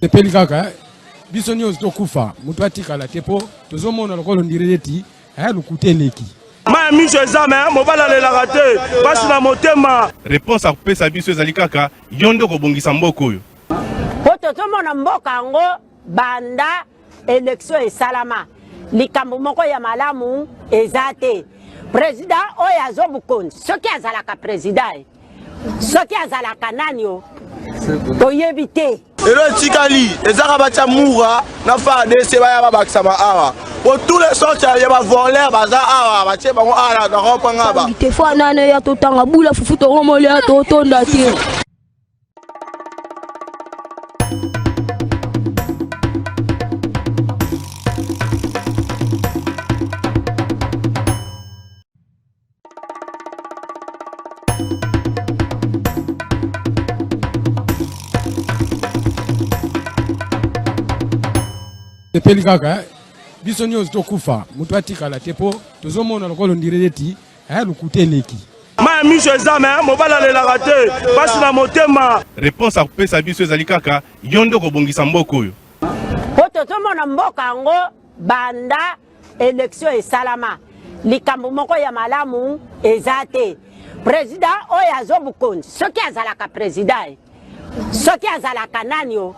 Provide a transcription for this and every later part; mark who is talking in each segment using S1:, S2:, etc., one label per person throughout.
S1: Epeli kaka biso nyonso tokufa mutu atikala tepo tozomona lokolo ndireti lukuteleki
S2: ma miso ezame mobala lelaka te basi na motema.
S3: Réponse akopesa biso ezali kaka yo nde kobongisa mboka oyo
S4: po tozomona mboka yango banda élection esalama likambo moko ya malamu eza te. Président oyo azobukonzi soki azalaka président soki azalaka nani o toyebi te.
S2: Elo tikali ezaka batia mura na FARDC baya babakisama awa pour tous les sortes ya ba voler baza awa batie bango ala na kopanga ba
S5: te fo nane ya totanga bula fufu to romole ya totonda te.
S1: Epeli kaka biso nyonso tokufa mutu atikala tepo tozomona lokolo ndireti lukuteleki
S2: ma miso ezame mobala lelaka te basi na motema.
S3: Réponse akopesa biso ezali kaka yo nde kobongisa mboka oyo
S4: po tozomona mboka yango banda élection esalama likambo moko ya malamu eza te. Président oyo azobukonzi soki azalaka président soki azalaka nani o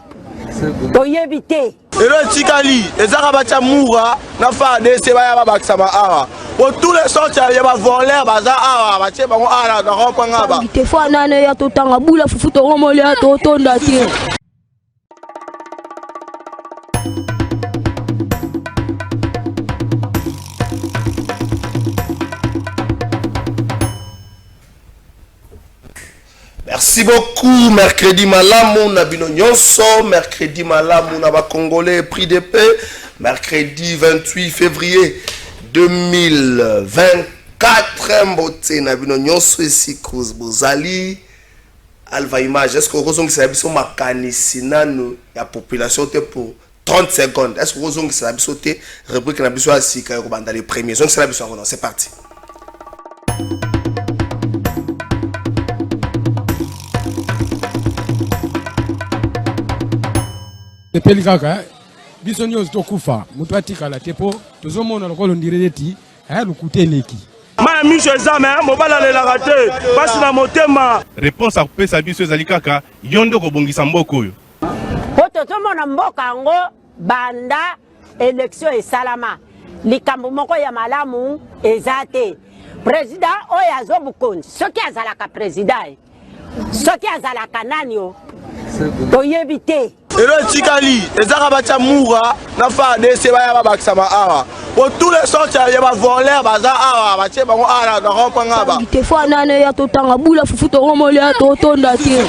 S4: toyebi te.
S2: Elo tikali ezaka batia mura na FARDC baya babakisama awa pour tous les sortes ya ba voler baza awa batie bango ala na kopanga ba
S5: te fo nane ya totanga bula fufu to romole ya totonda te.
S6: Merci beaucoup. Mercredi malamu na bino nyonso, mercredi malamu na ba Congolais pris de paix, mercredi 28 février 2024 mbote na bino nyonso ici cause bozali Alpha Image. Est-ce que vous avez biso makanisi nanu ya population te pour 30 secondes? Est-ce que vous avez biso te rubrique na biso asika ko banda les premiers? Donc c'est la biso, c'est parti.
S1: Epeli kaka biso nyonso tokufa mutu atikala tepo tozomona lokolo ndireti lukuteleki
S2: ma miso ezame mobala lelaka te basi na motema.
S3: Réponse akopesa biso ezali kaka yo nde kobongisa mboka oyo
S4: po tozomona mboka yango banda élection esalama likambo moko ya malamu eza te. Président oyo azobukonzi soki azalaka président soki azalaka nani o toyebi te.
S2: Elo tikali ezaka batia mura na FARDC baya babakisama awa pour tous les sortes ya ba voler baza awa batie bango ala na kopanga ba
S5: te fo nane ya totanga bula fufu to romole ya totonda te.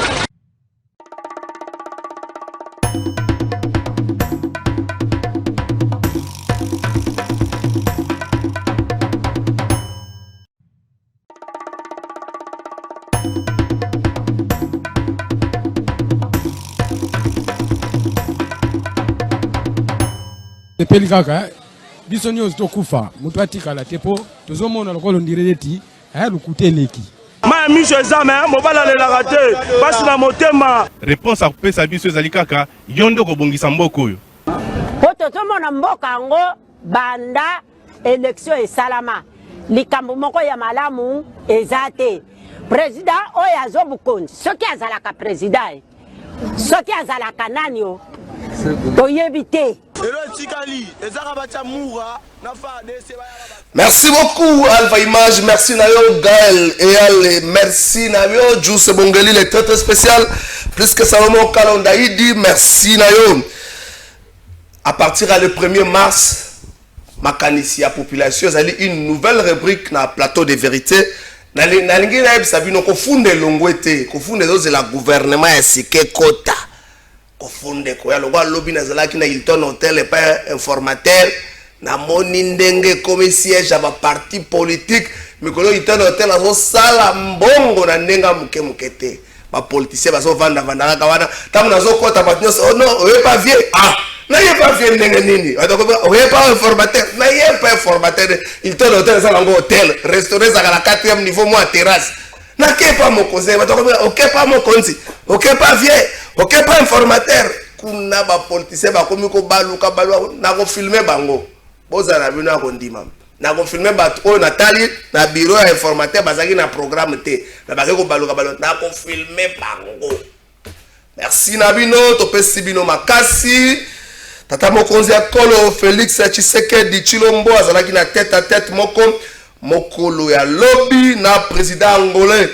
S1: Epeli kaka biso nyonso tokufa mutu atikala tepo tozomona lokolo ndireti lukuteleki
S2: ma miso ezame mobala lelaka te basi na motema.
S3: Réponse akopesa biso ezali kaka yo nde kobongisa mboka oyo
S4: po tozomona mboka yango banda élection esalama likambo moko ya malamu eza te. Président oyo azobukonzi soki azalaka président soki azalaka nani o toyebi te.
S6: Merci beaucoup Alpha Image, merci Nayo Gaël et Ale, merci Nayo Juice Bongeli, le très spécial, plus que Salomon Kalondaïdi, merci Nayo. À partir du 1er mars, Makanisi a population, ça une nouvelle rubrique dans le plateau de vérité. Nalingi na sabino ko funde longwete, ko funde zo la gouvernement ya sike kota. Ko funde ko ya longwa lobby na zalaki na Hilton Hotel et pas informateur na moni ndenge comme siège à parti politique mais ko Hilton Hotel azo sala mbongo na ndenga muke mukete. Ba politicien bazo vanda ka wana tamu nazo kota batinyo oh non, oye pas vieux. Ah na yé pas vieux ndenge nini. Oye pas informateur, na yé pas informateur. Hilton Hotel ça lango hôtel, restaurant ça à la 4e niveau moi terrasse. Na ke pas mon conseil, ok pas mon conseil, ok pas vieux, ok pas informateur. kuna ba politicien ba komi ko baluka na ko filmer bango boza na bino ko ndima na ko filmer ba o Nathalie na bureau ya informateur bazaki na programme te na ba ko baluka na ko filmer bango. Merci na bino to pesi bino makasi tata mokonzi ya kolo Félix Tshisekedi Tshilombo azalaki na tête à tête mokolo ya lobby na président angolais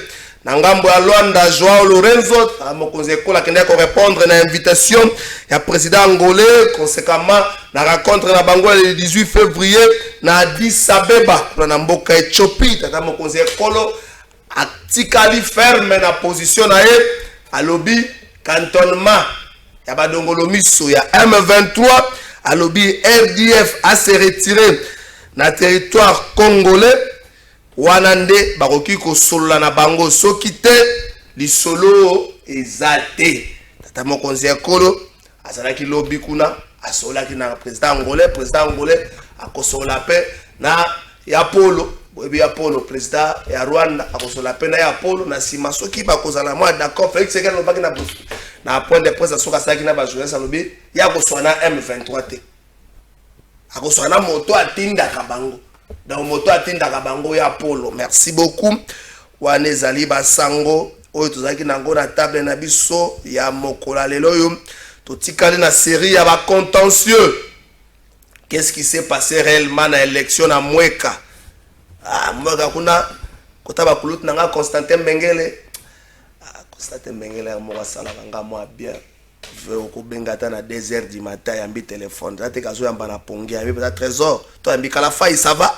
S6: na ngambo ya Luanda Joao Lorenzo tata mokonzi ekola kende ko répondre na invitation ya président angolais conséquemment na rencontre na bango le 18 février na Addis Abeba na mboka Ethiopie tata mokonzi ekolo atikali ferme na position na ye a lobby cantonnement ya badongolo miso ya M23 a lobby RDF a se retirer na territoire congolais wanande bakoki ko solola na bango soki te lisolo ezate tata mokonzi ekolo azalaki lobby kuna asolaki na président angolais akosola pe na ya polo boyebi ya polo président ya Rwanda akosola pe na ya polo na sima soki bakozala moi d'accord Félix Tshisekedi lobaki na point de presse soka saki na ba journaliste lobby ya koswana M23 te akoswana moto atindaka bango donc moto atindaka bango ya polo. Merci beaucoup wana ezali basango oyo tozalaki nango na table na biso ya mokola lelo yo totikali na série ya ba contentieux. Qu'est-ce qui s'est passé réellement na élection na Mweka? Mweka kuna kota ba kulut nanga Constantin Mbengele. Constantin Mbengele mo sala nga mo bien. Veut ko bengata na 2h du matin yambi téléphone. Ça te kazo yamba na pongi yambi peut-être trésor. Toi yambi kala faille ça va?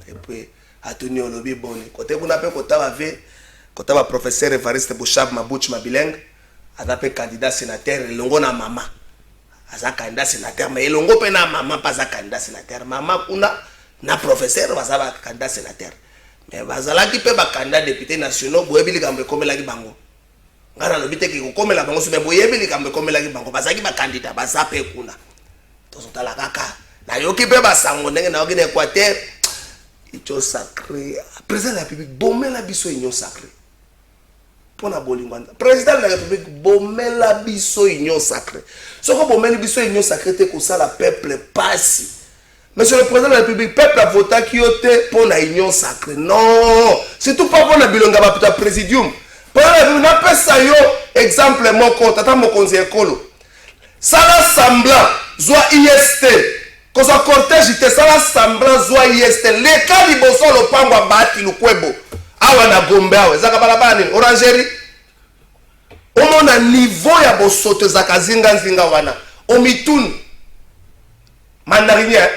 S6: Et puis a tenu au lobby boni. Côté kuna pe kota ba ve kota ba professeur Evariste Bouchab Mabuchi Mabileng atape candidat sénateur longo na mama. Aza candidat sénateur mais longo pe na mama pas za candidat sénateur. Mama kuna na professeur baza ba candidat sénateur. Mais bazala ki pe ba candidat député national boyebili kambe komela ki bango. Ngara lobite ki komela bango sube boyebili kambe komela ki bango bazaki ba candidat baza pe kuna. Tozotala kaka. Na yoki pe basango ndenge na yoki na Équateur. Icho sacré. Président de la République bomela biso union sacré. Pona bolingwanda. Président de la République bomela biso union sacré. Soko bomela biso union sacré te ko sala peuple passe. Monsieur le président de la République, peuple a voté qui était pour la union sacrée. Non, c'est tout pas pour la bilonga pour le présidium. Pour la République, n'a pas ça yo exemple mon compte, attends mon conseiller colo. Ça semblant, soit IST. Quand ça cortège était ça semblant, soit IST. Les cas du bosso le pangwa bati le kwebo. Awa na gombe awa, zaka balabani, orangerie. Au moins à niveau ya bosso te zakazinga nzinga wana. Omitun. Mandarinien.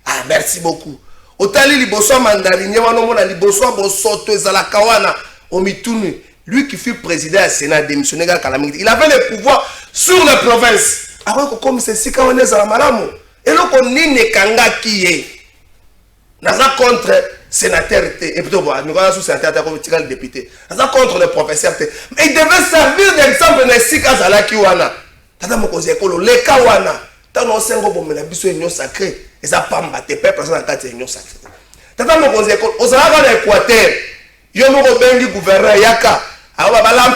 S6: Ah, merci beaucoup. Otali liboso mandarinien wana mona liboso bosso te zalaka wana omitunu. Lui qui fut président du Sénat démissionné à Kalamiti. Il avait le pouvoir sur la province. Alors comme c'est si quand on est à la malamu. Et donc on n'est kanga qui est. Naza contre sénateur. Et plutôt bon, nous avons sous sénateur comme le député. Naza contre le professeur. Mais il devait servir d'exemple dans si cas à la kiwana. Tata mokozi ekolo le kawana. Tano sengo bomela biso union sacrée. Et ça pamba te peuple dans la carte union sacrée. Tata mokozi ekolo osala na Équateur. Yo moko bengi gouverneur yaka. Awa ba la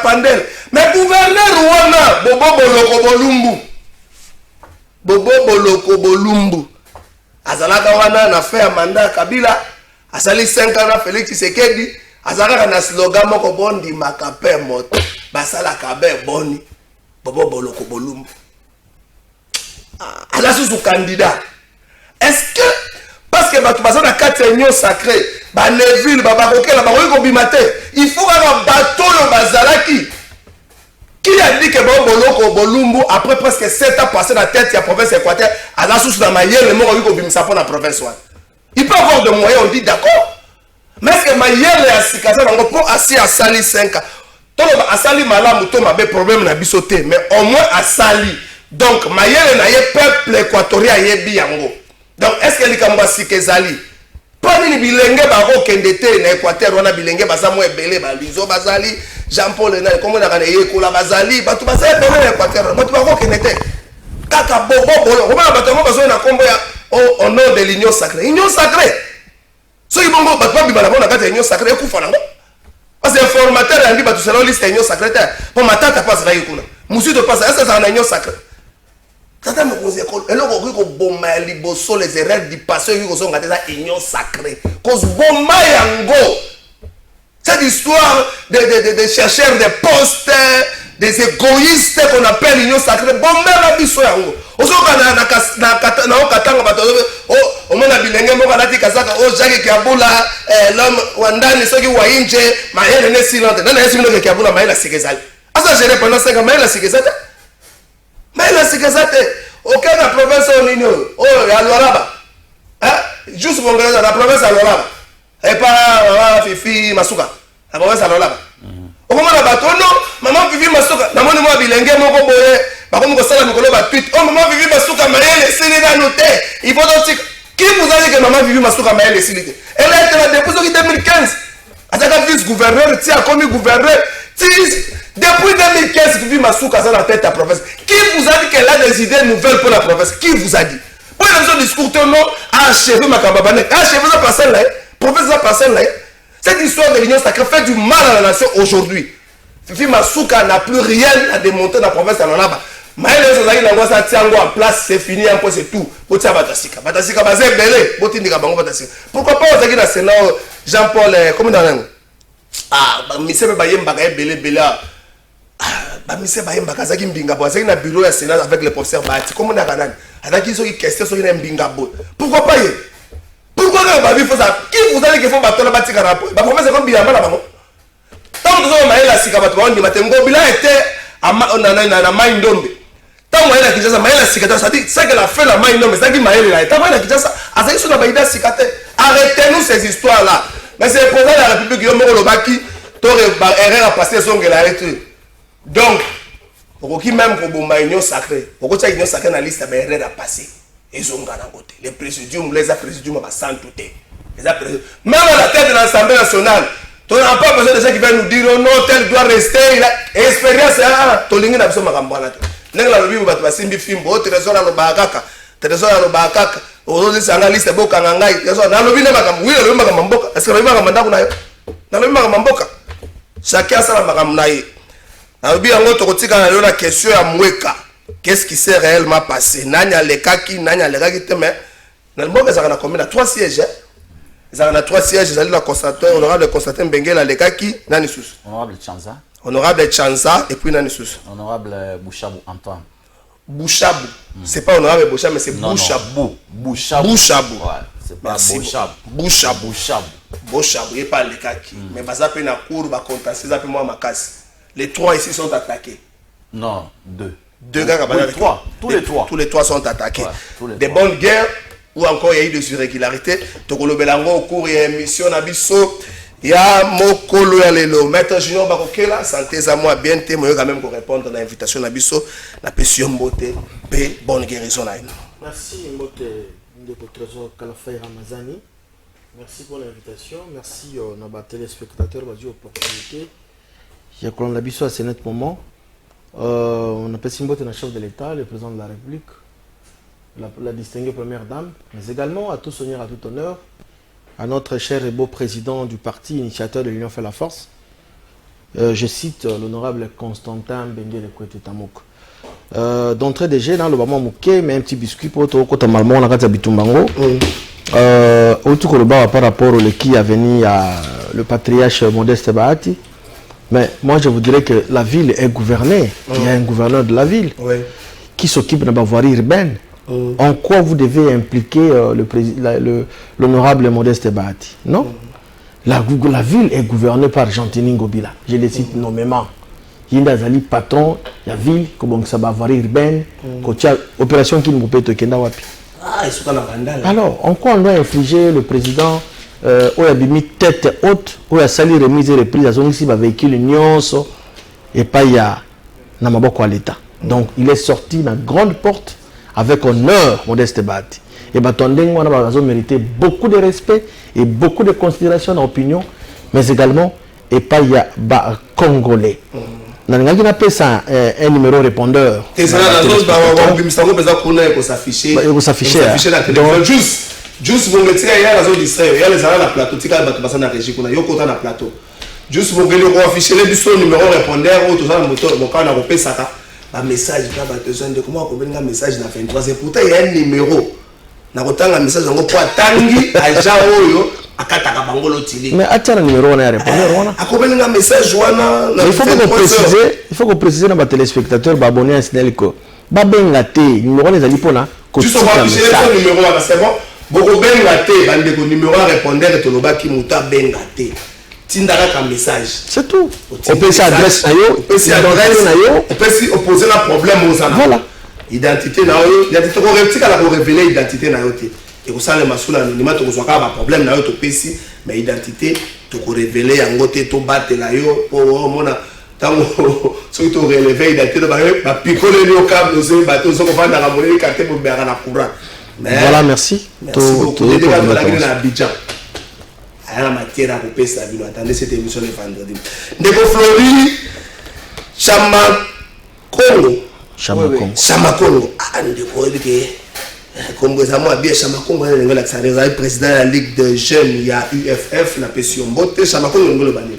S6: pandel. Mais gouverneur wana Bobo Boloko Bolumbu. Azalaka wana na fait mandat Kabila. Asali 5 ans na Félix Tshisekedi. Azalaka na slogan moko bondi makape moto. Basala kabe boni. Bobo Boloko Bolumbu. Ala sous candidat. Est-ce que parce que tu vas dans la carte union sacrée, ba Neville, ba Barokel, ba Roy Kobimate, il faut avoir un bateau le bazalaki. Qui a dit que Boloko Bolumbu après presque 7 ans passé dans la tête de la province Équateur, à la source de la manière le mot Roy Kobimsa pour la province. Il peut avoir de moyens, on dit d'accord. Mais est-ce que manière est assikasa dans pour assis à Sali 5 ans. Tout le à Sali malam tout ma problème na bisoté, mais au moins à Sali. Donc manière na ye peuple équatorien yebi yango. Donc, est-ce que les Kambasi Kezali? Pas ni bilenge baro kendete na Équateur wana bilenge baza mo ebele ba Lizo Bazali, Jean-Paul na comment na kana yekola Bazali, batu baza ebele na Équateur, batu baro kendete. Kaka bobo bolo, comment batu mo bazo na kombo ya au nom de l'union sacrée. Union sacrée. So ibongo batu ba bibala na kata union sacrée ekufa nango. Parce que formateur a dit que tu seras liste union secrétaire. Pour ma tante passe là yekuna. Monsieur de passe, est-ce que ça en union sacrée? Tata me pose école. Et là on dit que bomba liboso les erreurs du passé qui sont gardées ça union sacrée. Cause bomba yango. Cette histoire de chercheurs de postes, des égoïstes qu'on appelle l'union sacrée, bomba la biso yango. Osoka na okatanga bato o mona bilenge moko alati kasaka o Jacques Kiabula l'homme wandani soki wainje mahele ne silente nana yesu mino Kiabula mahela sikezali asa géré pendant 5 ans mahela sikezate aucun na province au nini o ya Lualaba juste bongeleza na province ya Lualaba et pas Fifi Masuka la province ya Lualaba okomona bato no maman Fifi Masuka na moni mo bilenge moko boye bakomi kosala mikolo ba tweet oh maman Vivi Masuka mahele sili na noté il faut donc qui vous a dit que maman Vivi Masuka mahele sili elle a été la dépose en 2015 ataka vice-gouverneur tia comme gouverneur depuis 2015 Vivi Masuka ça la tête à province qui vous a dit qu'elle a des idées nouvelles pour la province qui vous a dit pour le discours non achever makambabane achever ça passer là province ça passer là cette histoire de l'union sacrée fait du mal à la nation aujourd'hui. Vivi Masuka n'a plus rien à démonter dans la province de Lualaba. Maëlle Sazaki n'a pas tiango en place, c'est fini, un peu c'est tout. Botia Batasika. Batasika, basé belé. Botindika bango Batasika. Pourquoi pas Ozaki dans Sénat, Jean-Paul, comment dans l'angle? Ah, Mise Bayemba, belé, belé. Ah, Mise Bayemba, Kazaki Mbingabo. Ozaki dans le bureau de Sénat avec le professeur Bahati. Comment dans l'angle? Avec qui sont les questions sur Mbingabo. Pourquoi pas? Pourquoi il faut ça? Qui vous a dit qu'il faut battre la Batika rapport? La promesse est comme Biamba là-bas. Tant que nous avons Maëlle Sikabato, on dit Matengo, Bila était à Maïndombe. Tant que Maëlle Maëlle Sikata, ça dit, c'est qu'elle a fait la Maïndombe, c'est qui Maëlle là. Tant que Maëlle Sikata, a fait sur la Baïda Sikate. Arrêtez-nous ces histoires-là. Mais c'est le président de la République, Yomoro Lobaki, Torre erreur à passer son qu'elle a arrêté. Donc, pour qui même pour Bomba Union Sacrée, pour que tu aies Union Sacrée dans la liste, il y a erreur à passer. Ils ont gagné à côté. Les présidiums, les présidiums, sans douter. Même à la tête de l'Assemblée nationale, tu n'as pas besoin de gens qui viennent nous dire oh non, tel doit rester. Expérience, tu n'as pas besoin de gens. Tu n'as pas besoin de simbi film, tu n'as pas besoin de bakaka, tu n'as pas besoin de bakaka. Aujourd'hui, c'est un liste de boka ngangai. Tu n'as pas besoin de oui, le manga mamboka. Est-ce que le manga manda kuna yo? Na le manga mamboka. Chacun sa manga mnaï. Na bi yango to kotika na la question ya mweka. Qu'est-ce qui s'est réellement passé? Nanya lekaki te mais na mboka za na commune à 3 sièges. Ils ont 3 sièges, ils ont la Constantin, honorable Constantin Benguela, les Kaki, Nani Sous.
S7: Honorable Chanza.
S6: Honorable Chanza, et puis Nani Sous.
S7: Honorable Bouchabou Antoine.
S6: Bouchabou. C'est pas honorable Bouchabou, mais c'est Bouchabou.
S7: Bouchabou.
S6: Bouchabou.
S7: Ouais, c'est pas Bouchabou.
S6: Bouchabou.
S7: Bouchabou.
S6: Bouchabou, et pas les Kaki. Mais Baza peut na cour, va contester, ça peut moi ma casse. Les 3 ici sont attaqués.
S7: Non, 2.
S6: 2 gars,
S7: tous les 3.
S6: Tous les 3 sont attaqués.
S7: Ouais,
S6: des bonnes guerres. Ou encore il y a eu des irrégularités. Tokolo Belango au cours il y a une émission Nabiso. Il y a Mokolo Yalelo. Maître Junior Bakokela, santé à moi bien té. Moi quand même pour répondre à l'invitation Nabiso. La passion beauté, paix, bonne guérison.
S8: Merci Mbote Ndeko Trésor Kalafay Ramazani. Merci pour l'invitation. Merci à nos téléspectateurs pour l'opportunité. Il y a quand même Nabiso à ce net moment. On appelle Mbote le chef de l'État, le président de la République. La distinguée première dame, mais également à tout honneur, à tout honneur, à notre cher et beau président du parti, initiateur de l'Union fait la force. Je cite l'honorable Constantin Benguela Kwete Tamok. D'entrée de jeu dans le moment mouké, mais un petit biscuit pour tout le monde, on a bitumbango. Autour de par rapport au qui a venu à le patriarche Modeste Bahati. Mais moi je vous dirais que la ville est gouvernée. Il y a un gouverneur de la ville qui s'occupe de la voirie urbaine. En quoi vous devez impliquer l'honorable Modeste Bahati? Non, la ville est gouvernée par Gentini Ngobila. Je le cite nommément. Il y a des patrons, il y a ville, comme ça va voirie urbaine, opération qui nous peut te kenda wapi. Alors, en quoi on doit infliger le président où il a mis tête haute, où il a sali remise et reprise à son ici, véhicule nyonso, et pas il y a Namaboko à l'État. Donc, il est sorti dans la grande porte avec honneur Modeste Bahati. Et Batondeng, on a mérité beaucoup de respect et beaucoup de considération d'opinion, mais également, et pas il y a Congolais. On a appelé ça un numéro répondeur.
S6: Et ça, il s'afficher. Il s'afficher. Juste, vous mettez il y a la zone d'Israël, il y a les arrêts à la plateau, il y a les arrêts à la régie, il y a le plateau. juste Bongeli on afficher les biso numéro répondeur ou tout ça moto bon quand on a repé ça ba message là ba besoin de comment on un message na 23 c'est pourtant il y a un numéro na kotanga message ngo po atangi aja oyo akataka bangolo tili
S8: mais atia numéro on a répondeur wana
S6: akobelinga message wana
S8: il faut qu'on préciser na ba téléspectateurs ba abonné à Snell ko ba benga te numéro les ali pona ko
S6: juste on va afficher le numéro là c'est bon boko benga te bande ko numéro répondeur to loba ki muta benga te tindaka ka message
S8: c'est tout on peut s'adresse ayo
S6: on peut s'adresse ayo on peut si opposer la problème aux amis
S8: voilà
S6: identité na yo identité ko reptika la ko révéler identité na yo te et ko sala masula anonymat to ko soka ba problème na yo to pesi mais identité to ko révéler yango te to batela yo po mona tango soki to relever identité ba picoler le câble zo ba to so ko vanda la monnaie carte pour bera na courant
S8: voilà merci
S6: to la Abidjan à la matière à couper sa vie. Attendez cette émission le vendredi. Ndeko Flori Chamakongo. Ah, ndeko comme vous avez bien Chamakongo, le président de la Ligue de jeunes, il y a UFF, la pression botte. Chamakongo, le banni.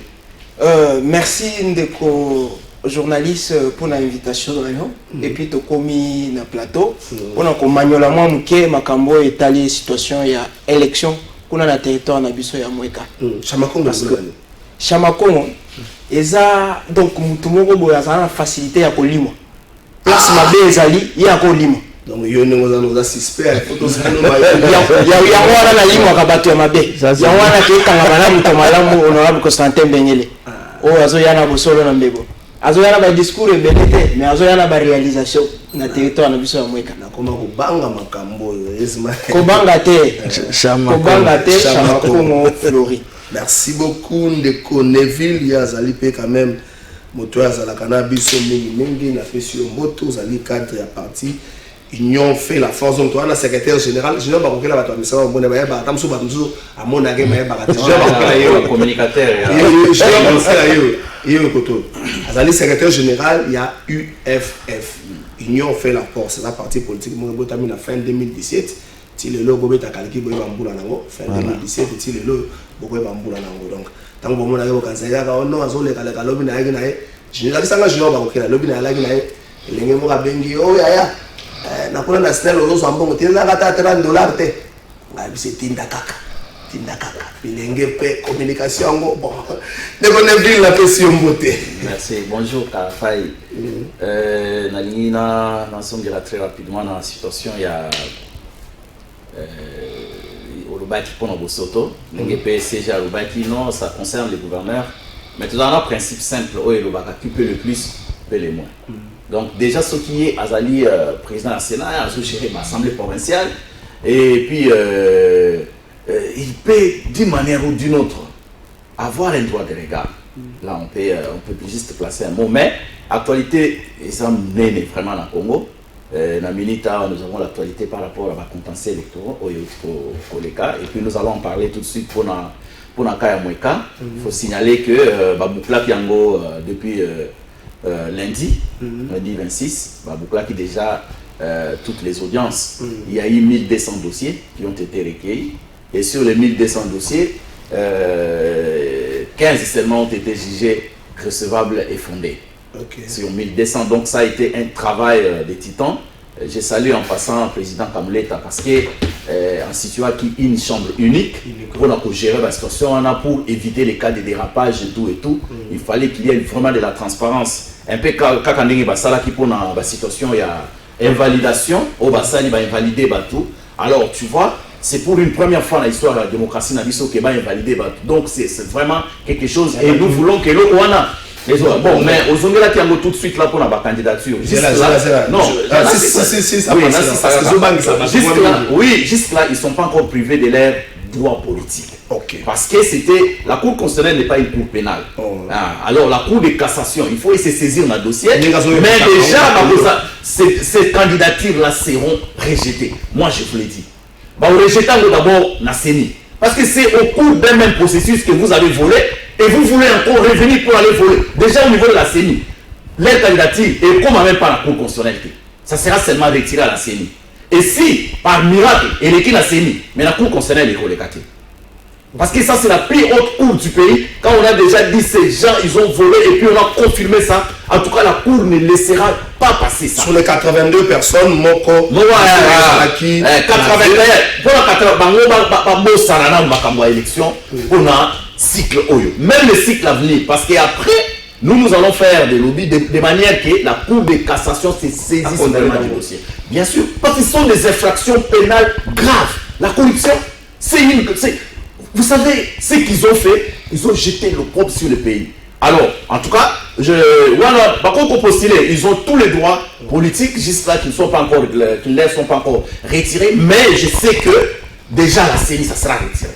S9: Merci ndeko journaliste pour l'invitation et puis to komi na plateau. On a komanyola moi muke makambo étaler situation il y a élection. Kuna na territoire na biso ya Mweka.
S6: Chamakongo
S9: Chamakongo eza donc mutu moko boya za facilité ya kolima. Place mabe ezali ya kolima.
S6: Donc yo nous suspect photo ça no
S9: ya wana na limo ka bato ya mabe. Ya wana ke kanga bana mutu malamu honorable Constantin Bengele. O azo yana bosolo na mbebo. Azo yana ba discours ebelete mais azo yana ba réalisation na territoire na biso ya Mweka.
S6: Na koma ko banga makambo ezima.
S9: Ko banga te. Chamakongo Flori.
S6: Merci beaucoup ndeko Neville ya zali pe quand même moto ya zala kana biso mingi na fait sur moto zali cadre ya parti Union fait la force donc toi na secrétaire général je ba kokela bato amisa ba mbona ba tamso ba mzo amona ke ma ba je ba kokela yo
S7: communicateur
S6: yo koto azali secrétaire général ya UFF Union fait la force la parti politique mo botami na fin 2017 ti le logo beta kaliki boye bambula nango fin 2017 ti le logo boye bambula nango donc tango bomona ke kanzaya ka ono azole kala kalobi na yaki nae junior kisanga junior ba kokela lobi na yaki nae elenge mo ka bengi o yaya na kuna na Snell ozo ambongo ti na kata $30 te ngabi se tinda kaka bilenge pe communication ngo bon ne connaît bien la question beauté.
S7: Merci. Bonjour Karafai. Nalina nasongela très rapidement dans la situation il y a Olubaki pour Bosoto, le PSCG Olubaki non, ça concerne les gouverneurs. Mais tout dans un principe simple, qui peut le plus, peut le moins. Donc déjà ce qui est Azali président du Sénat, associé à l'Assemblée provinciale, et puis il peut d'une manière ou d'une autre avoir un droit de regard. Là on peut juste placer un mot, mais actualité, ils ont mené vraiment dans le Congo. Dans Milita, nous avons l'actualité par rapport à la contentieux électoraux au Koleka, et puis nous allons en parler tout de suite pour Nakaya Mweka. Il faut signaler que Baboukla Piango depuis lundi 26, Baboukla qui déjà toutes les audiences, il y a eu 1200 dossiers qui ont été recueillis. Et sur les 1200 dossiers, 15 seulement ont été jugés recevables et fondés. Sur 1200, donc ça a été un travail de titan. Je salue en passant le président Kamuleta parce que en situant une chambre unique pour gérer la situation, on a pour éviter les cas de dérapage et tout, il fallait qu'il y ait vraiment de la transparence. Un peu quand on est pour la situation, il y a invalidation, au Bassani va invalider tout. Alors tu vois, c'est pour une première fois dans l'histoire de la démocratie Nabiso qui va invalider tout. Donc c'est vraiment quelque chose et nous voulons que l'eau bon, mais aux Zongela qui ont tout de suite là pour la candidature. Juste là, ils ne sont pas encore privés de leurs droits politiques. Parce que c'était la Cour constitutionnelle n'est pas une cour pénale. Alors la Cour de cassation, il faut essayer de saisir le dossier. Mais déjà, ces candidatures-là seront rejetées. Moi, je vous l'ai dit. Vous rejetez d'abord la CENI. Parce que c'est au cours d'un même processus que vous avez volé et vous voulez encore revenir pour aller voler. Déjà au niveau de la CENI, leur candidature est comme même pas la Cour constitutionnelle. Ça sera seulement retiré à la CENI. Et si, par miracle, elle est la CENI, mais la Cour constitutionnelle est collectée. Parce que ça, c'est la plus haute cour du pays. Quand on a déjà dit ces gens, ils ont volé et puis on a confirmé ça. En tout cas, la cour ne laissera pas passer ça.
S6: Sur les 82 personnes, Moko,
S7: 81, pour la élection, on a cycle Oyo. Même le cycle à venir. Parce qu'après, nous allons faire des lobbies de manière que la Cour de cassation se saisisse vraiment du dossier. Bien sûr, parce que ce sont des infractions pénales graves. La corruption, c'est une... Vous savez, ce qu'ils ont fait, ils ont jeté l'opprobre sur le pays. Alors, en tout cas, ils ont tous les droits politiques, juste là qu'ils ne sont pas encore retirés, mais je sais que déjà la CENI, ça sera retiré.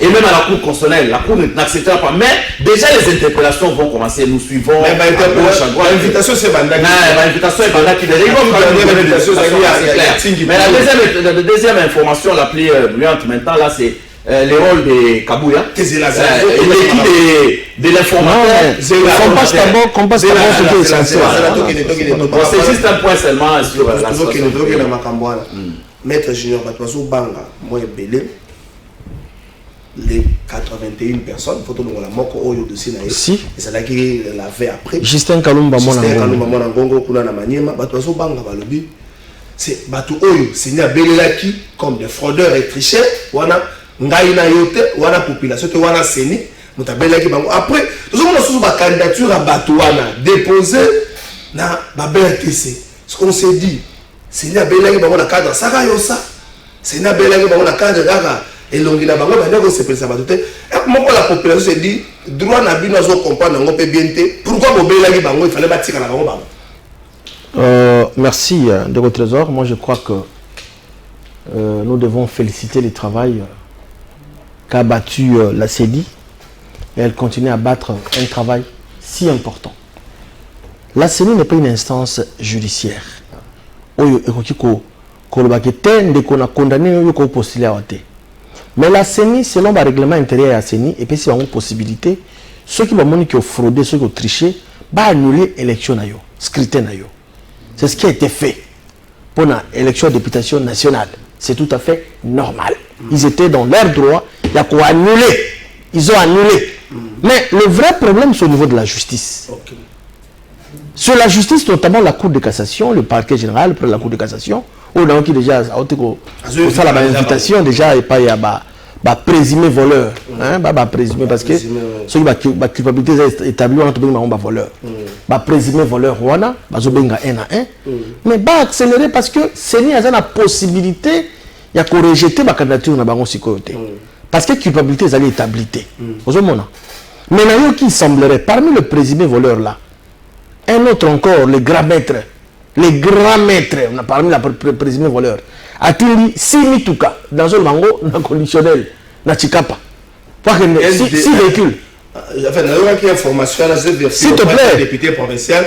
S7: Et même à la Cour constitutionnelle, la Cour n'acceptera pas. Mais déjà les interpellations vont commencer, nous suivons. Mais
S6: l'invitation c'est Banda.
S7: L'invitation est Banda qui mais la deuxième information la plus brillante maintenant, là, c'est le rôle de Kabouya. L'équipe de l'informateur. C'est juste un point seulement sur la situation.
S6: Maître Junior Batuazo Banga, moi et Belé. Les 81 personnes, faut que la moko oyo dossier na si c'est là qui l'avait après
S8: Justin Kalumba
S6: mona ngongo kuna na Maniema batu banga balobi c'est batu oyo c'est nya belelaki comme des fraudeurs et tricheurs wana ngai na yote wana population te wana seni mutabelaki bango après tout le monde sous ba candidature à batu wana déposé na ba BRTC ce qu'on s'est dit c'est nya belelaki bango na cadre saka yosa c'est nya belelaki bango na cadre daka et l'ongina bango bango se pèse ba tout moko la population se dit droit na bino zo comprendre ngo pe bien té pourquoi bobelaki bango il fallait batika na bango bango.
S8: Merci de votre trésor. Moi je crois que nous devons féliciter le travail qu'a battu la CEDI et elle continue à battre un travail si important. La CEDI n'est pas une instance judiciaire. Oyo ekokiko kolobakete ndeko na condamné oyo ko postuler à té. Mais la CENI, selon le règlement intérieur de la CENI, et puis si on a une possibilité, ceux qui ont fraudé, ceux qui ont triché, bah annuler l'élection, scrutin. C'est ce qui a été fait pour l'élection de députation nationale. C'est tout à fait normal. Ils étaient dans leur droit, il y a quoi annuler. Ils ont annulé. Mais le vrai problème, c'est au niveau de la justice. Okay. Sur la justice, notamment la Cour de cassation, le parquet général, pour la Cour de cassation, ou dans qui déjà ça la invitation déjà et pas il y a présumé voleur hein présumé parce que ceux qui ba culpabilité établie on peut ba voleur ba présumé voleur wana bazo benga 1 à 1 mais ba accélérer parce que Seni a la possibilité il y a qu'on rejeter ba candidature na bango sikoyote parce que culpabilité est établie vous mona mais là qui semblerait parmi le présumé voleur là un autre encore le grand maître. Les grands maîtres, on a parlé de la présumé voleur, a-t-il dit 6 mituka dans un mango conditionnel, na Chikapa. Si véhicules. S'il te plaît.
S6: Député provincial,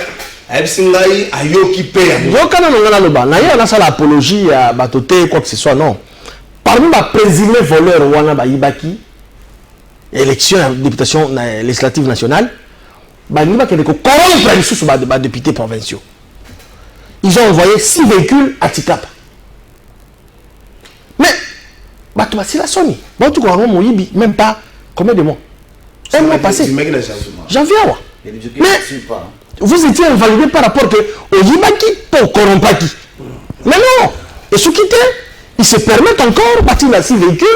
S6: Absingaï, Ayoki Père.
S8: Donc, quand on a l'apologie à Batoté, quoi que ce soit, non. Parmi les présumés voleurs, Wana Baïbaki, élection à la députation législative nationale, Baïbaki est corrompre les sous les députés provinciaux. Ils ont envoyé 6 véhicules à Tikapa. Mais, c'est la Sony. Même pas combien de mois. Un mois passé. Janvier. Mais, vous étiez invalidé par rapport au Yibaki pour Korompaki. Mais non. Et ce qui était, ils se permettent encore de bâtir 6 véhicules.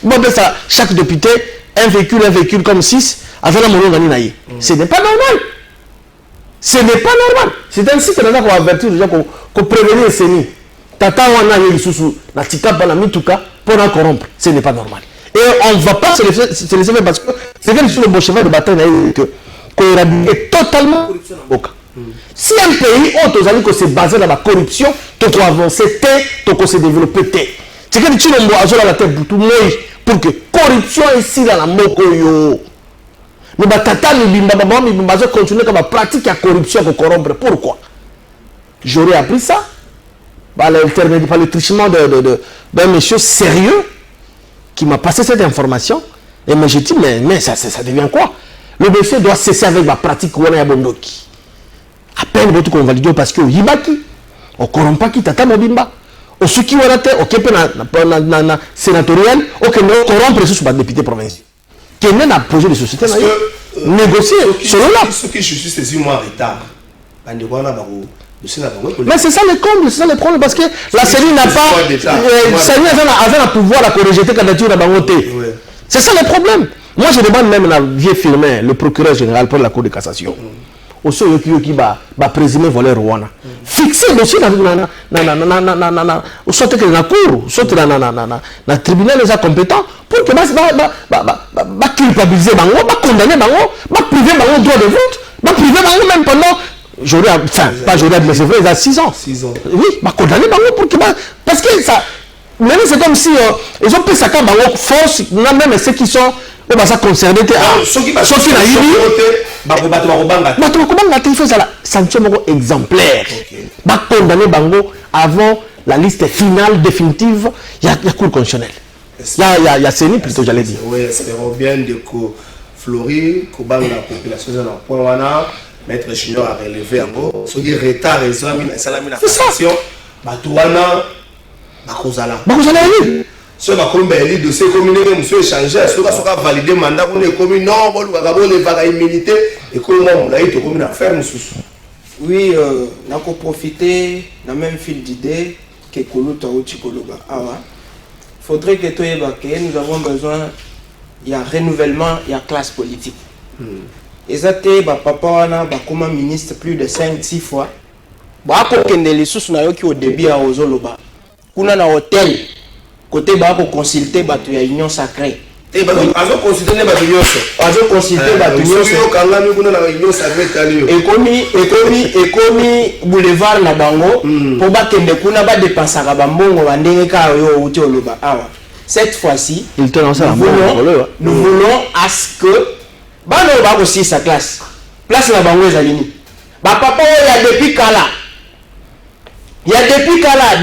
S8: Bon, ben ça, chaque député, un véhicule comme 6, avec la monnaie. Ce n'est pas normal. Ce n'est pas normal. C'est ainsi que nous avons averti déjà qu'on prévenir les CENI. Tata wana yelisusu na tikapa na mituka pour la corrompre. Ce n'est pas normal. Et on ne va pas se laisser faire parce que c'est que sur le bon cheval de bataille qu'on éradique totalement la corruption. Si un pays où se basé dans la corruption, tu dois avancer, tu dois se développer. C'est que tu as la tête pour tout le monde pour que la corruption est ici dans la moko. Mais batata mi continuer comme pratique la corruption pour corrompre. Pourquoi? J'aurais appris ça par le trichement d'un monsieur sérieux qui m'a passé cette information. Et moi j'ai dit mais ça devient quoi? Le monsieur doit cesser avec la pratique où on a bondoki. À peine votre convalidation parce que yibaki, on corrompt qui tata mobimba, ce qui wana te okepe na sénatorial okende corrompre sous ba député provincial kende na projet de société na négocier selon là
S6: ce qui je suis saisi moi en retard bande wana ba
S8: mais c'est ça le comble, c'est ça le problème parce que la CENI n'a pas CENI avait un pouvoir à rejeter la candidature à Bangote. C'est ça le problème. Moi je demande même la vieille firme, le procureur général pour la Cour de cassation. Au sein qui va présumer voler Rwanda. Fixer le dossier au sorte que la cour, sorte na tribunal les compétents pour que va culpabiliser bango, va condamner bango, va priver bango droit de vote, va priver bango même pendant pas j'aurais mais c'est vrai, il y a 6 ans.
S6: 6 ans.
S8: Oui, bah condamner bango pour que parce que ça même c'est comme si ils ont pris ça comme bango force, même ceux qui sont ça concernés
S6: ceux qui na
S8: il faut ça sanction exemplaire. Bah condamner bango avant la liste finale définitive, il y a cour constitutionnelle. Il y a CENI plutôt j'allais dire.
S6: Oui, espérons bien de que Flori, que la population dans le point wana Maître Junior a relevé encore. Ce qui est retard, c'est ça. Batouana, Bakozala.
S8: Bakozala, oui.
S6: Ce qui est le dossier communiqué, monsieur échangé, ce qui a validé le mandat, on est commis, non, on est immunité, et comment on a été commis à faire, monsieur.
S9: Oui, on a profité, dans le même fil d'idées, que Koluta ou Chikoloba. Il faudrait que nous avons besoin, il y a renouvellement, il y a classe politique. Ezate papa wana bakoma ministre plus de 5-6 fois ba ko kende lisusu na yo ki au début à ozoloba kuna na hôtel côté ba ko consulter batu ya union sacrée
S6: et ba azo consulter ne batu nyonso
S9: azo consulter batu nyonso
S6: yo kanga mi kuna na union sacrée kalio
S9: ekomi boulevard na bango po ba kende kuna ba dépenser ba mbongo ba ndenge ka yo uti oloba awa cette fois-ci nous voulons à ce que bano ba aussi sa classe place la bango ezalini ba papa ya depuis kala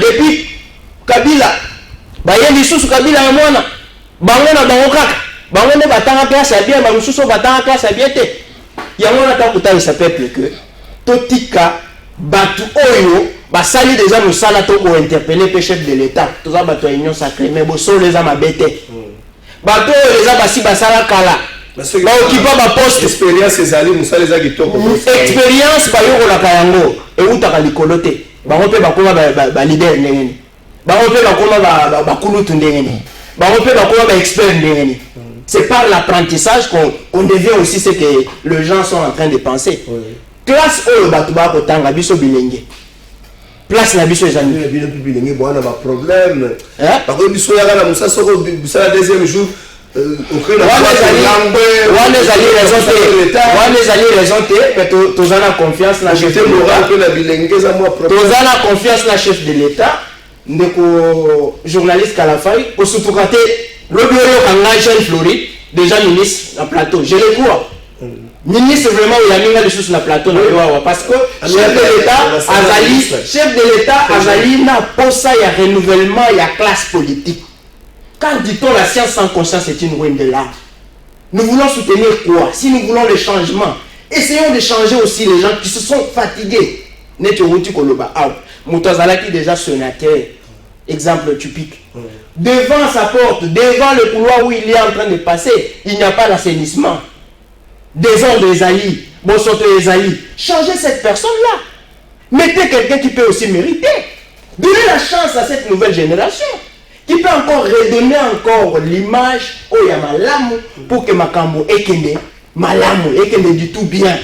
S9: depuis Kabila ba yendi susu Kabila ya mwana bango na bango kaka bango ne batanga classe ya bien ba mususu batanga classe ya bien te ya mwana ta kutali sa peuple que totika batu oyo basali déjà musala to ko interpeller pe chef de l'état toza batu ya union sacrée mais boso les ama bete batu oyo les basi basala kala ba okipa ba poste
S6: expérience ezali musala za kitoko
S9: expérience ba yoko la kayango e utaka likolote ba rope ba koma ba leader ndengeni ba rope ba koma ba kulutu ndengeni ba rope ba koma ba expert ndengeni. C'est par l'apprentissage qu'on devient aussi ce que les gens sont en train de penser. Classe oyo batu ba ko tanga biso bilenge place la biso ezali
S6: bilenge bwana ba problème ba ko biso ya kana musa soko busala deuxième jour
S9: on a confiance dans le chef de l'État. Confiance dans le chef de l'État. Nous journaliste Kalafay pour sous-traiter le bureau en jeune Floride, déjà ministre dans plateau. Je le crois. Ministre vraiment il y a mis les choses sur la plateau parce que chef de l'État Azali n'a pas ça il y a renouvellement il y a classe politique. Quand dit-on la science sans conscience est une ruine de l'art. Nous voulons soutenir quoi? Si nous voulons le changement, essayons de changer aussi les gens qui se sont fatigués. Netourouti Koloba, Moutazala qui est déjà sénateur, exemple typique. Devant sa porte, devant le couloir où il est en train de passer, il n'y a pas d'assainissement. Désordre des alliés, Bonsoto des alliés. Changez cette personne-là. Mettez quelqu'un qui peut aussi mériter. Donnez la chance à cette nouvelle génération. Qui peut encore redonner encore l'image au Yamalamu pour que Makambo ekende Malamu ekende du tout bien.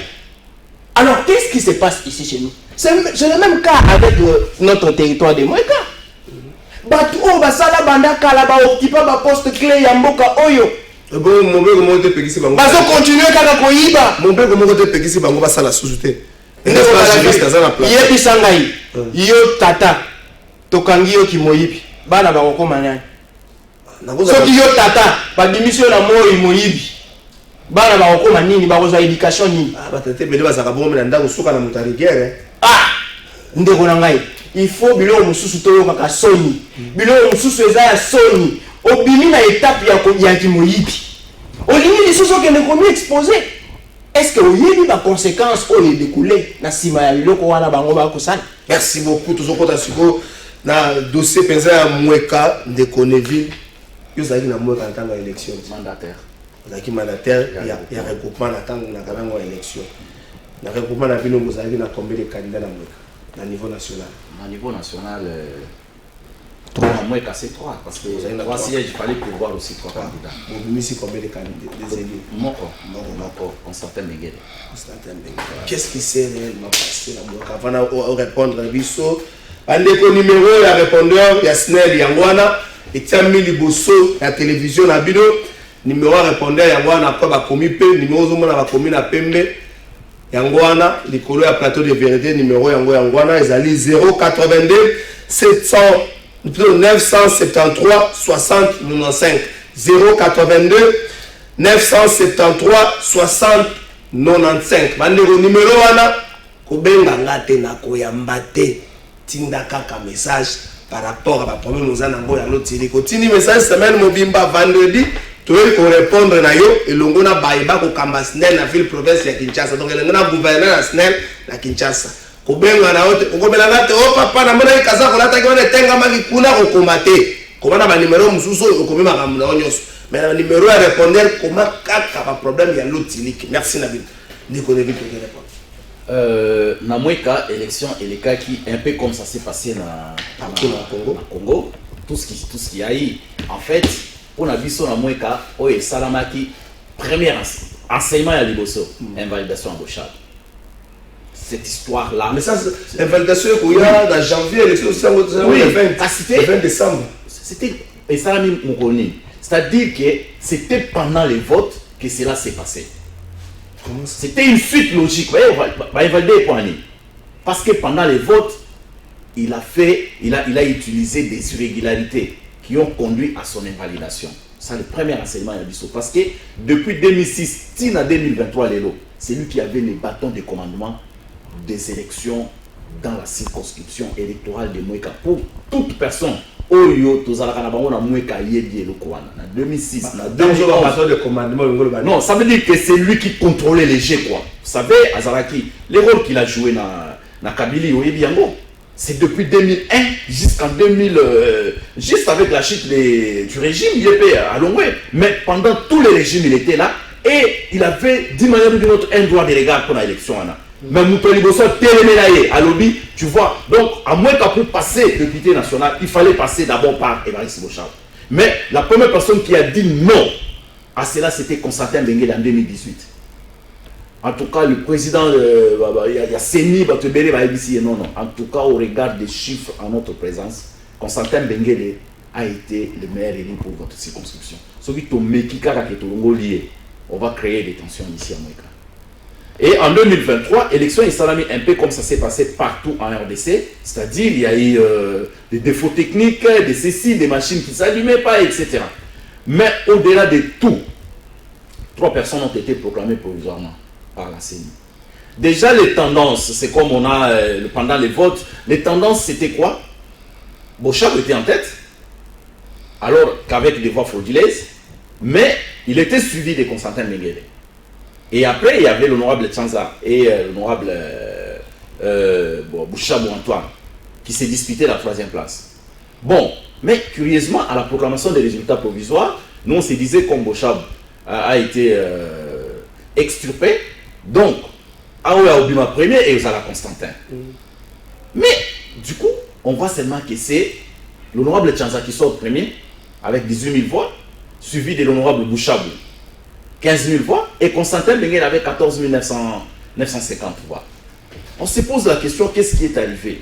S9: Alors qu'est-ce qui se passe ici chez nous? C'est le même cas avec notre territoire de Moïka. Batu o basala banda kala ba okipa ba poste clé ya mboka oyo.
S6: Bon mon bébé comment te pekisi bango.
S9: Bazo continuer kaka koyiba.
S6: Mon bébé comment te pekisi bango basala sous-souté.
S9: Yebi sangai. Yo tata tokangi yo ki moyibi. Bana ba kokoma nani soki yo tata ba démission na moi moyibi bana ba kokoma nini ba koza éducation nini
S6: ba tete bele bazaka bombe na ndako suka na mutari guerre
S9: ndeko na ngai il faut bilo mususu to yoka soni bilo mususu eza ya soni obimi na étape ya ki moyibi olingi lisusu ke ne komi exposé est-ce que oyebi ba conséquences o les découler na sima ya biloko wana bango ba kosala.
S6: Merci beaucoup tozokota siko na dossier penza ya Mweka de Conneville yo zaki na Mweka en tant qu'élection
S7: mandataire
S6: zaki mandataire ya regroupement na tant na kanango élection na regroupement na bino zaki na combien de candidats na Mweka na niveau national
S7: trois Mweka c'est 3 parce que 3 sièges il fallait prévoir aussi 3 candidats
S6: Bobimisi combien de candidats des élus
S7: Moko Constantin Benguele.
S6: Qu'est-ce qui s'est réellement passé la Mweka avant de répondre à biso andeko numéro ya répondeur ya SNEL yangwana etiami liboso ya télévision na bino numéro ya répondeur yangwana kwa bakomi pe numéro zo mona bakomi na pembe yangwana likolo ya plateau de vérité numéro yangwana ezali 082 973 60 95 082 973 60 95 bandeko numéro wana kobenga ngate na koyamba te tinda kaka message par rapport à la problème nous avons dans l'autre série. Continue message semaine mobimba vendredi. Tu veux répondre na yo et l'ongona baïba ko kambasnel na ville province ya Kinshasa. Donc le ngona gouverneur national na Kinshasa. Ko benga na ote ko belanga te o papa na mona ikaza ko lata ko tenga maki kuna ko komate. Ko bana ba numéro mususu ko mema kamuna onyoso. Mais le numéro à répondre comment kaka ba problème ya l'autre série. Merci Nabil. Ndiko David ko répondre.
S7: Na Mweka élection et les cas qui un peu comme ça s'est passé na Congo tout ce qui a eu en fait pour na biso na Mweka oye salamaki premier enseignement à liboso invalidation embauchable cette histoire là
S6: mais ça invalidation il y a dans janvier élection le 20 décembre
S7: c'était et salami mukoni c'est-à-dire que c'était pendant les votes que cela s'est passé. C'était une suite logique. Parce que pendant les votes, il a utilisé des irrégularités qui ont conduit à son invalidation. C'est le premier enseignement à Bissot. Parce que depuis 2006, Tina 2023, c'est lui qui avait les bâtons de commandement des élections dans la circonscription électorale de Mweka. Pour toute personne, Oyo, na Mweka yedi Lokwana. En 2006, non, ça veut dire que c'est lui qui contrôlait les jets, quoi. Vous savez, Azaraki, les rôles qu'il a joué dans Kabili, c'est depuis 2001 jusqu'en 2000, juste avec la chute du régime, il était à Longwe. Mais pendant tous les régimes, il était là et il avait d'une manière ou d'une autre un droit de regard pour l'élection. Mais Moutoli Bosso, téléménaillé à lobby, tu vois. Donc, à moins qu'à pour passer député national, il fallait passer d'abord par Évariste Bochard. Mais la première personne qui a dit non à cela, c'était Constantin Benguele en 2018. En tout cas, le président, il y a Seni, Batebele, non. En tout cas, au regard des chiffres en notre présence, Constantin Benguele a été le meilleur élu pour votre circonscription. On va créer des tensions ici à Mweka. Et en 2023, élection et salami un peu comme ça s'est passé partout en RDC, c'est-à-dire il y a eu des défauts techniques, des ceci, des machines qui ne s'allumaient pas, etc. Mais au-delà de tout, 3 personnes ont été proclamées provisoirement par la CENI. Déjà les tendances, c'est comme on a pendant les votes, les tendances c'était quoi? Bochab était en tête, alors qu'avec des voix frauduleuses, mais il était suivi de Constantin Benguele. Et après, il y avait l'honorable Tchanza et l'honorable Bouchabou Antoine qui s'est disputé la 3e place. Bon, mais curieusement, à la proclamation des résultats provisoires, nous on se disait comme Bouchab a été extirpé, donc Aouya Obima premier et Osala Constantin. Mais du coup, on voit seulement que c'est l'honorable Tchanza qui sort premier avec 18 000 voix, suivi de l'honorable Bouchabou. 15 000 voix et Constantin Benguele avait 14 950 voix. On se pose la question, qu'est-ce qui est arrivé?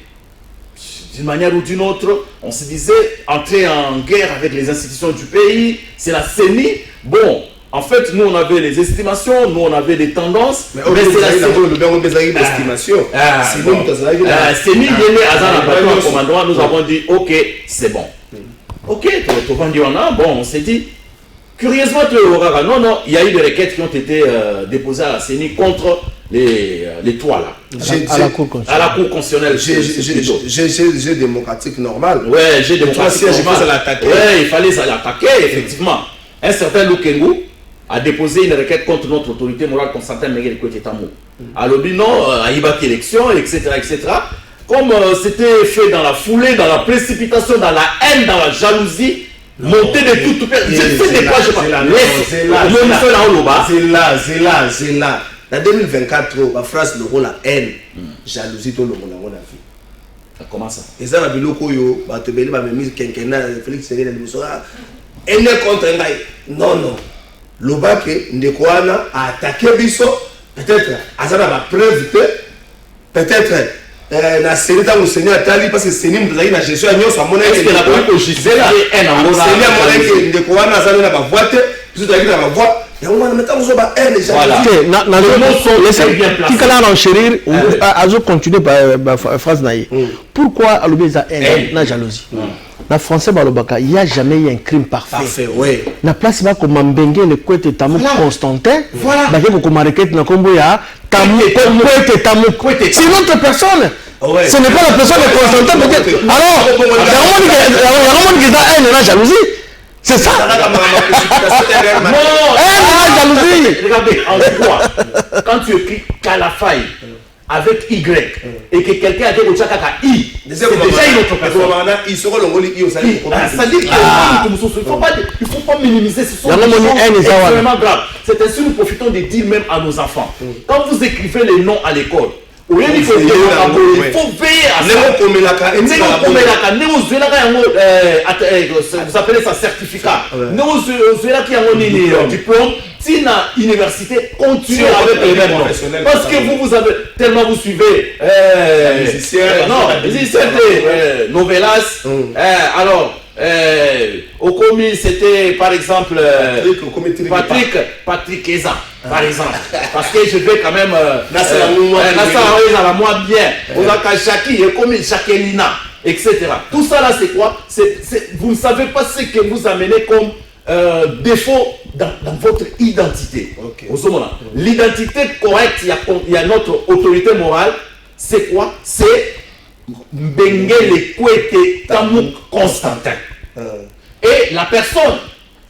S7: D'une manière ou d'une autre, on se disait entrer en guerre avec les institutions du pays, c'est la CENI. Bon, en fait, nous on avait les estimations, nous on avait des tendances. Mais c'est la CENI, nous avons dit, ok, c'est bon. Ok, bon, on s'est dit, curieusement, non, il y a eu des requêtes qui ont été déposées à la CENI contre les 3 là. À la Cour constitutionnelle.
S6: J'ai démocratique normal.
S7: Ouais, j'ai démocratique normal. Ouais, il fallait l'attaquer, effectivement. Un certain Lukengu a déposé une requête contre notre autorité morale Constantin Benguele Kwetetamo. À l'objet, non, à Ibaki élection, etc., etc.
S10: comme c'était fait dans la foulée, dans la précipitation, dans la haine, dans la jalousie, monter de tout pièce. J'ai fait des pages,
S6: c'est là. En 2024, la phrase le rôle la haine, jalousie, tout le monde a vu.
S10: Comment ça?
S6: Et ça, la biloko yo, bah te belé, bah me mise quinquennat, Félix Ségué, elle est contre un gars. Non. Le bac, Ndekouana a attaqué Bisso, peut-être, Azana va preuve peut-être, na série dans le Seigneur Tali, parce que c'est une de la gestion à Nyon, soit mon
S10: est-ce que la police au Gisela est en
S6: Seigneur mon que Ndekouana Azana va voir, puis tu as dit la voix. Il y a un moment où on va elle déjà.
S8: Voilà. Qui a enchérir, Azo continue par phrase naïe. Pourquoi Alobeza haine, la jalousie? Na français balobaka, il n'y a jamais eu un crime parfait.
S6: Parfait, oui.
S8: Na place ba comme Mbengue le Kwete Tamou Constantin. Voilà. Ba ke comme requête na kombo ya Tamou Kwete Tamou. C'est une autre personne. Ouais. Ce n'est pas la personne de Constantin peut-être. Alors, il y a un monde qui a haine, la jalousie. C'est ça.
S10: Non,
S8: jalousie.
S10: Regardez, en quoi quand tu écris Kalafaï avec Y et que quelqu'un a dit au Tchakaka I, c'est déjà une autre personne.
S6: Il sera le rôle I au salaire.
S10: Ça dit qu'il ne faut pas minimiser ce sont des choses extrêmement graves. C'est ainsi que nous profitons de dire même à nos enfants. Quand vous écrivez les noms à l'école, il faut veiller à ça. Vous appelez ça certificat. Diplôme. Si la université continue avec les mêmes noms. Parce que vous avez tellement vous suivez. Musicien, Novelas. Alors, au commis, c'était par exemple Patrick Eza. Par exemple, parce que je vais quand même la moi bien, etc. Tout ça là c'est quoi? Vous ne savez pas ce que vous amenez comme défaut dans votre identité. L'identité correcte, il y a notre autorité morale, c'est quoi? C'est Mbengele Kwete Tamou Constantin. Et la personne,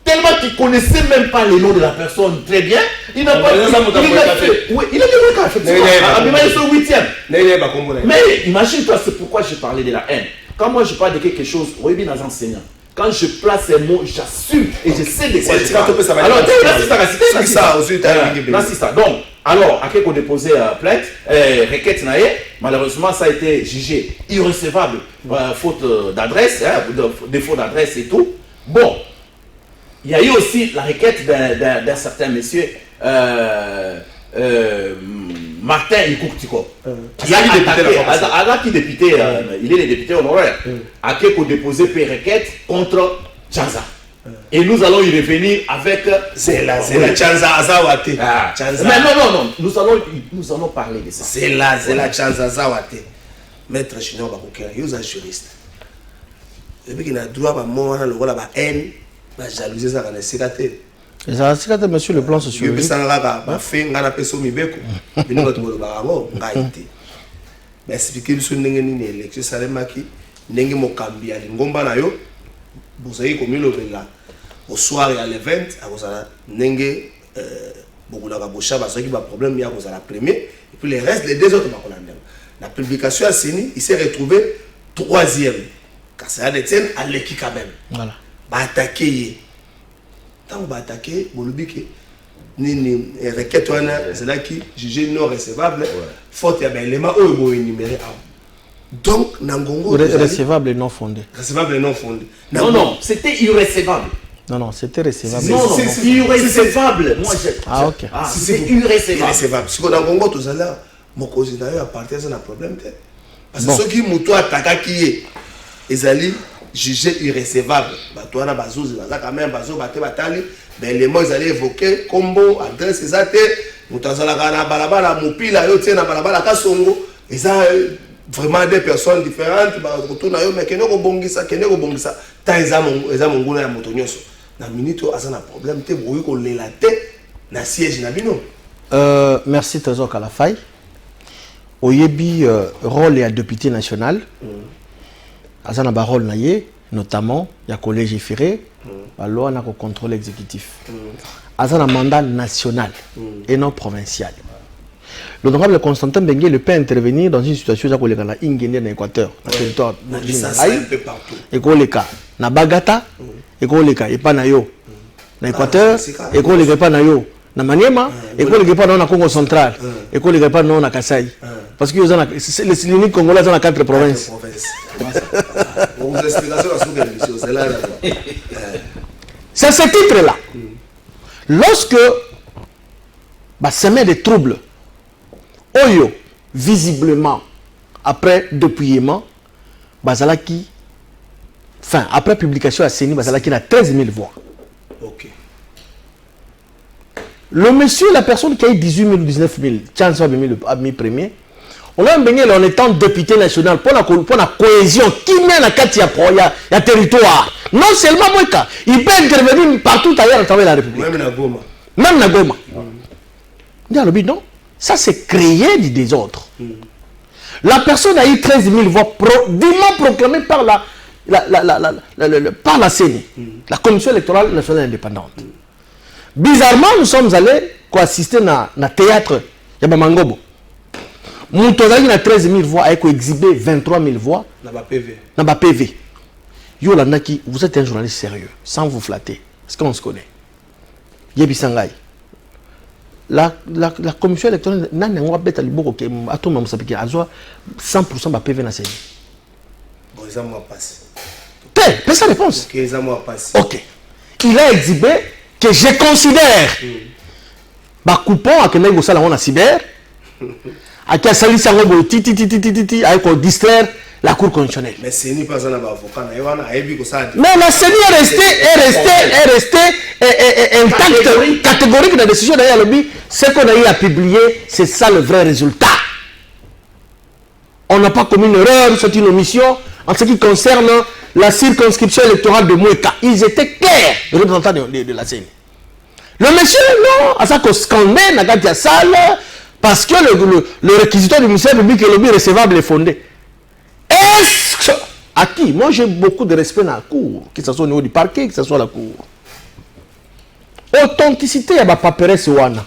S10: tellement qu'il ne connaissait même pas les noms de la personne très bien, il n'a pas fait. Oui, il a dit le 8e. Mais imagine-toi, c'est pourquoi je parlais de la haine. Quand moi je parle de quelque chose, oui, bien dans enseignants. Quand je place un mot, j'assume et je sais de quoi je parle. Alors, c'est ça. Donc, alors, à quelqu'un déposé plainte, requête naïe, malheureusement, ça a été jugé irrecevable, faute d'adresse, défaut d'adresse et tout. Bon, il y a eu aussi la requête d'un certain monsieur, Martin Ikoutiko, qui a attaqué, député, il est le député honoraire, à qui a déposé une requête contre Tchanza. Et nous allons y revenir avec...
S6: C'est la Tchanza Azawate.
S10: Mais non, nous allons parler de ça.
S6: C'est la Tchanza Azawate. Maître Chino Bakouké, il est un juriste. Et puis il a droit à moi, le rôle de la haine, la jalousie, ça va se gâter.
S8: Et ça va se monsieur le plan social.
S6: Je vais faire un peu de mibeko. Je vais vous expliquer ce que vous avez l'élection salemaki, nengi mokambi ya lingomba na yo, bozali komilovela au soir et à l'event, akozala nenge bokulaka bosha bazaki ba problème ya kozala premier et puis les restes les deux autres bakolanda. La publication a signé, il s'est retrouvé 3e. Car c'est un Etienne à l'équipe quand même. Voilà. Ba attaquer. Tant on va attaquer, bolobiki ni requête wana c'est là qui jugé non recevable faute ya élément au bo énuméré. Donc nangongo
S8: recevable et non fondé.
S6: Recevable et non fondé.
S10: Non, c'était irrecevable.
S8: Non, c'était recevable.
S10: Non, irrecevable. Moi j'ai
S8: OK.
S10: C'est irrecevable.
S6: Irrecevable. Si on nangongo tout ça là, mon cousin d'ailleurs appartient à un problème parce que ceux qui muto attaquer qui est ezali jugé irrecevable. Batouana bazouzi baza quand même bazo baté batali, ben les mots ils allaient évoquer combo adresse ezate, mutazala kana balabala mupila yo tie na balabala kasongo, eza vraiment des personnes différentes ba retourna yo mais kenoko bongisa ta eza monguna ya moto nyonso. Na minute azana problème te boyi ko lela te na siège na bino.
S8: Merci Trésor Kalafaï. Oyebi rôle ya député national. Azana barol naye notamment ya collège Ferré la loi na contrôle exécutif azana mandat national et non provincial l'honorable Constantin Benguele peut intervenir dans une situation où il y a une Équateur, dans le territoire et qu'on les cas, na Bagata, et qu'on les cas, et pas na yo, na Équateur, et qu'on les pas na yo, na Maniema, et qu'on les pas dans la Congo central, et qu'on les pas dans la Kasaï. Parce que les lignes congolaises ont 4 provinces. C'est ce titre-là. Lorsque ça met des troubles, Oyo, visiblement, après dépouillement, après publication à CENI, Bazalaki a 13 000 voix.
S6: Ok.
S8: Le monsieur, la personne qui a eu 18 000 ou 19 000, chance a mis premier, on a baigné en étant député national pour la cohésion qui met la carte à territoire. Non seulement moi, il peut intervenir partout ailleurs à travers la République.
S6: Même na Goma.
S8: Même na Goma. Non, ça c'est créer du désordre. La personne a eu 13 000 voix dûment proclamées par par la CENI, la Commission électorale nationale indépendante. Bizarrement, nous sommes allés assister à un théâtre de Mangobo. Moutozali a 13 000 voix, a exhibé 23 000 voix. Dans ma PV. Yo Landaki, vous êtes un journaliste sérieux, sans vous flatter, parce qu'on se connaît. Yebi Sangai. La commission électorale n'a pas bête à l'Ibo, qui a tout le monde 100% de PV dans CENI.
S6: Bon, ils ont moi passé.
S8: Fais sa réponse.
S6: Ok, ils ont moi passé.
S8: Ok. Il a exhibé que je considère bah coupon à Kenai Gossala on a cyber à qui a sali sango titi avec qu'on distraire la cour constitutionnelle.
S6: Mais c'est ni pas un avocat
S8: mais la CENI est resté intact, catégorique de la décision d'ailleurs le but ce qu'on a eu à publier c'est ça le vrai résultat. On n'a pas commis une erreur, c'est une omission en ce qui concerne la circonscription électorale de Moueka. Ils étaient clairs, les représentants de la CENI. Le monsieur, non, à ça qu'on scandait, n'a pas salle, parce que le réquisitoire du ministère public et le but recevable est fondé. Est-ce que, à qui? Moi, j'ai beaucoup de respect dans la cour, que ce soit au niveau du parquet, que ce soit à la cour. Authenticité, il y a ma paperasse wana.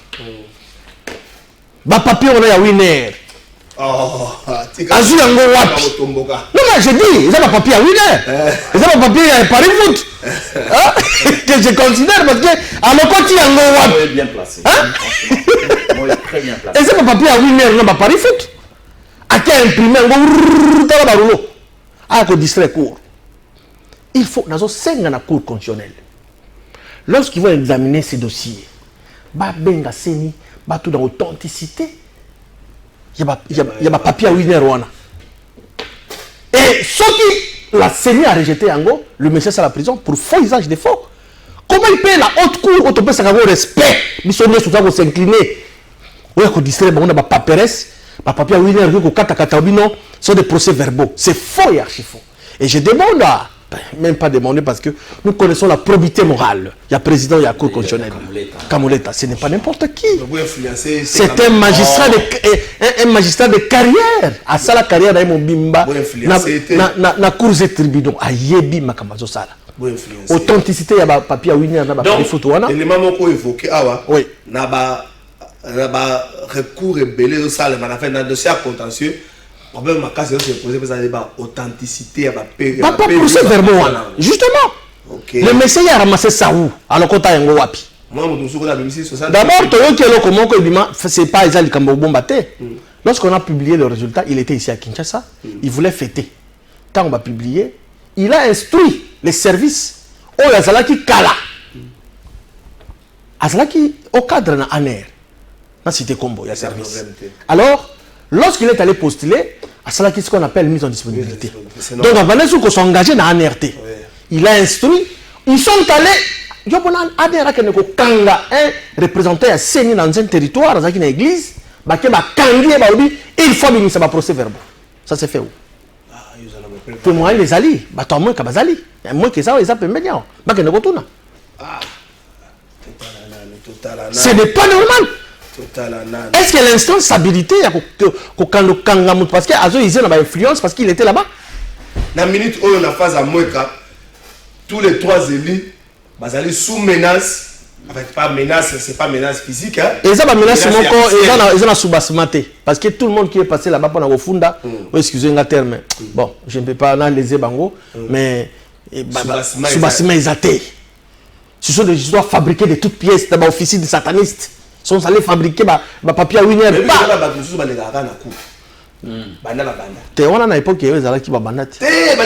S8: Ma papier, on a un winner.
S6: Oh,
S8: Azul yango wapi. Non mais je dis, ils ont un papier à winner. Ils ont un papier à Paris Foot. Que je considère parce que à l'ocoti yango wapi.
S7: Est bien placé. Très bien placé.
S8: Ils ont un papier à winner dans Paris Foot. À qui a imprimé un dans la baroulo. À quoi distrait court. Il faut dans un 5 dans la cour constitutionnelle. Lorsqu'ils vont examiner ces dossiers, bah benga seni, bah tout dans l'authenticité. Il y a un papier à winner. Et ce qui la CENI a rejeté en gros, le monsieur à la prison pour faux usage de faux. Comment il paye la haute cour où on peut savoir respect? Ils sont venus sous s'incliner. On a distraire, on a un papieresse, un papier à winner, sont des procès verbaux. C'est faux et archi faux. Et je demande à. Même pas demander parce que nous connaissons la probité morale. Il y a président, il y a cour constitutionnelle. Kamoleta, ce n'est pas n'importe qui. C'est un magistrat de carrière. À ça la carrière dans mon bimba. Na cours et tribunaux. À yebi makamazo sala. Authenticité, il y a un papier à winner, il y a un photo.
S6: L'élément qu'on évoqué, oui. N'a recours et belé au salaire, on a fait un dossier contentieux. Le problème c'est posé pour ça débat authenticité à
S8: pas procès verbaux justement. Le monsieur a ramassé ça où alors qu'on t'a wapi. D'abord c'est pas Isaac Kambobombaté. Lorsqu'on a publié le résultat, il était ici à Kinshasa, il voulait fêter. Quand on va publier, il a instruit les services au Yazalaki Kala. Azalaki au cadre na ANER. Dans cité Combo, il y a service. Alors lorsqu'il est allé postuler, à cela ce qu'on appelle mise en disponibilité. Donc, avant qu'on soit engagé dans l'ANRT, il a instruit, ils sont allés, un représentant à CENI dans un territoire, dans une église, il faut que ça va procès verbal. Ça c'est fait où? Témoin les alliés, tant moins qu'Abazali. Moins que ça, ils appellent bien. Ce n'est pas normal. Est-ce que l'instance habilité parce qu'il a une influence parce qu'il était là-bas?
S6: La minute où on a phase à Moueka, tous les 3 élus, ils allaient sous menace Avec pas menace, c'est pas menace physique. Hein.
S8: Et ça, la menace, ils ont sous-basmaté. Parce que tout le monde qui est passé là-bas pendant le funda, excusez-moi le terme. Bon, je ne peux pas analyser Bango, mais sous-basmaté, ils athées. Ce sont des histoires fabriquées de toutes pièces dans l'office des satanistes. Ils sont allés fabriquer des papiers à Winner. On a une époque qui est qui va banate. Mais